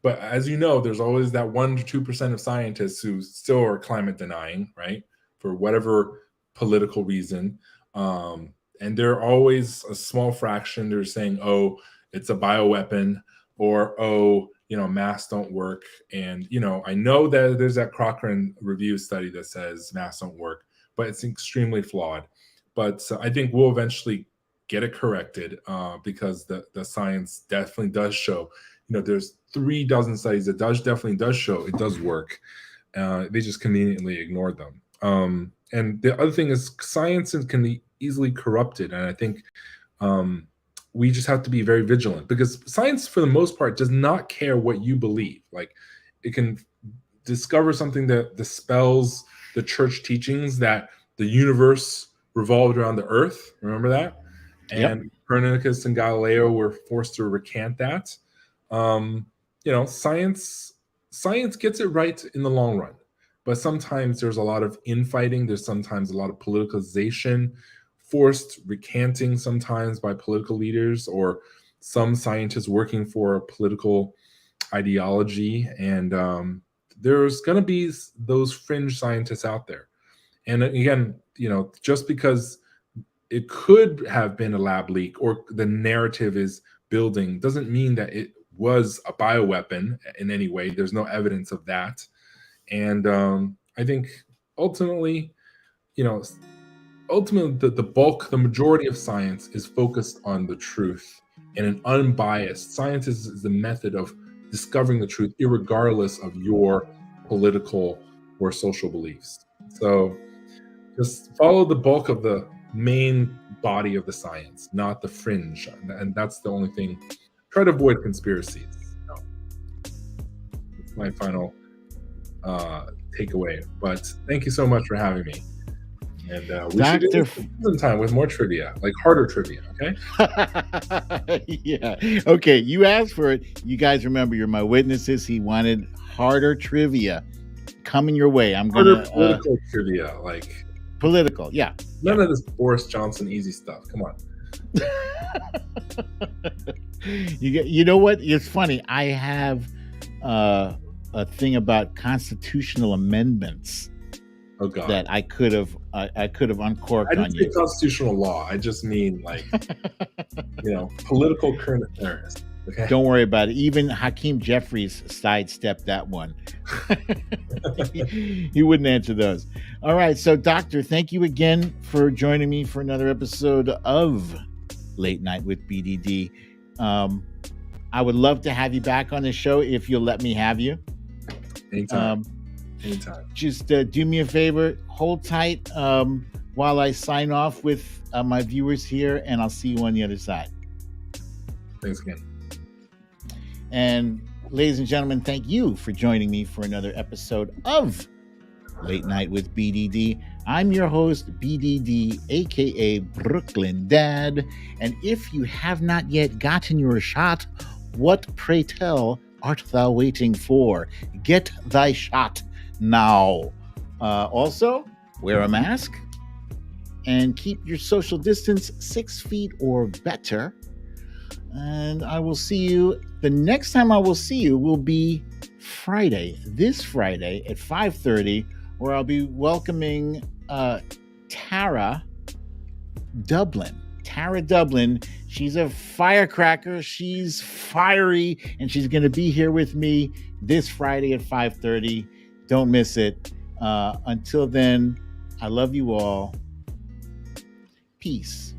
But as you know, there's always that 1 to 2% of scientists who still are climate denying, right? For whatever political reason. And there are always a small fraction that are saying, oh, it's a bioweapon, or oh, masks don't work. And I know that there's that Cochrane review study that says masks don't work, but it's extremely flawed. But I think we'll eventually get it corrected because the science definitely does show. There's 3 dozen studies that definitely does show it does work. They just conveniently ignored them. And the other thing is science can be easily corrupted, and I think we just have to be very vigilant because science, for the most part, does not care what you believe. Like, it can discover something that dispels the church teachings that the universe revolved around the earth. Remember that? Yep. And Copernicus and Galileo were forced to recant that. Science gets it right in the long run, but sometimes there's a lot of infighting. There's sometimes a lot of politicalization, forced recanting sometimes by political leaders or some scientists working for a political ideology. And there's going to be those fringe scientists out there. And again, just because it could have been a lab leak or the narrative is building doesn't mean that it was a bioweapon in any way. There's no evidence of that. And I think ultimately, the majority of science is focused on the truth, and an unbiased science is the method of discovering the truth, irregardless of your political or social beliefs. So just follow the bulk of the main body of the science, not the fringe. And that's the only thing. Try to avoid conspiracies. That's my final takeaway. But thank you so much for having me. And we should do this sometime with more trivia, like harder trivia, okay? Yeah. Okay, you asked for it. You guys remember, you're my witnesses. He wanted harder trivia coming your way. I'm going to... political trivia, like... Political, yeah. None of this Boris Johnson easy stuff. Come on. You know what? It's funny. I have a thing about constitutional amendments. Oh God! That I could have uncorked. I didn't say constitutional law. I just mean like political current affairs. Okay? Don't worry about it. Even Hakeem Jeffries sidestepped that one. He wouldn't answer those. All right. So, Doctor, thank you again for joining me for another episode of Late Night with BDD. I would love to have you back on the show if you'll let me have you. Anytime. Anytime. Just do me a favor. Hold tight while I sign off with my viewers here, and I'll see you on the other side. Thanks again. And ladies and gentlemen, thank you for joining me for another episode of Late Night with BDD. I'm your host, BDD, aka Brooklyn Dad. And if you have not yet gotten your shot, what, pray tell, art thou waiting for? Get thy shot now. Also, wear a mask and keep your social distance 6 feet or better. And I will see you. The next time I will see you will be this Friday at 5:30, where I'll be welcoming Tara Dublin. Tara Dublin. She's a firecracker. She's fiery, and she's going to be here with me this Friday at 5:30. Don't miss it. Until then, I love you all. Peace.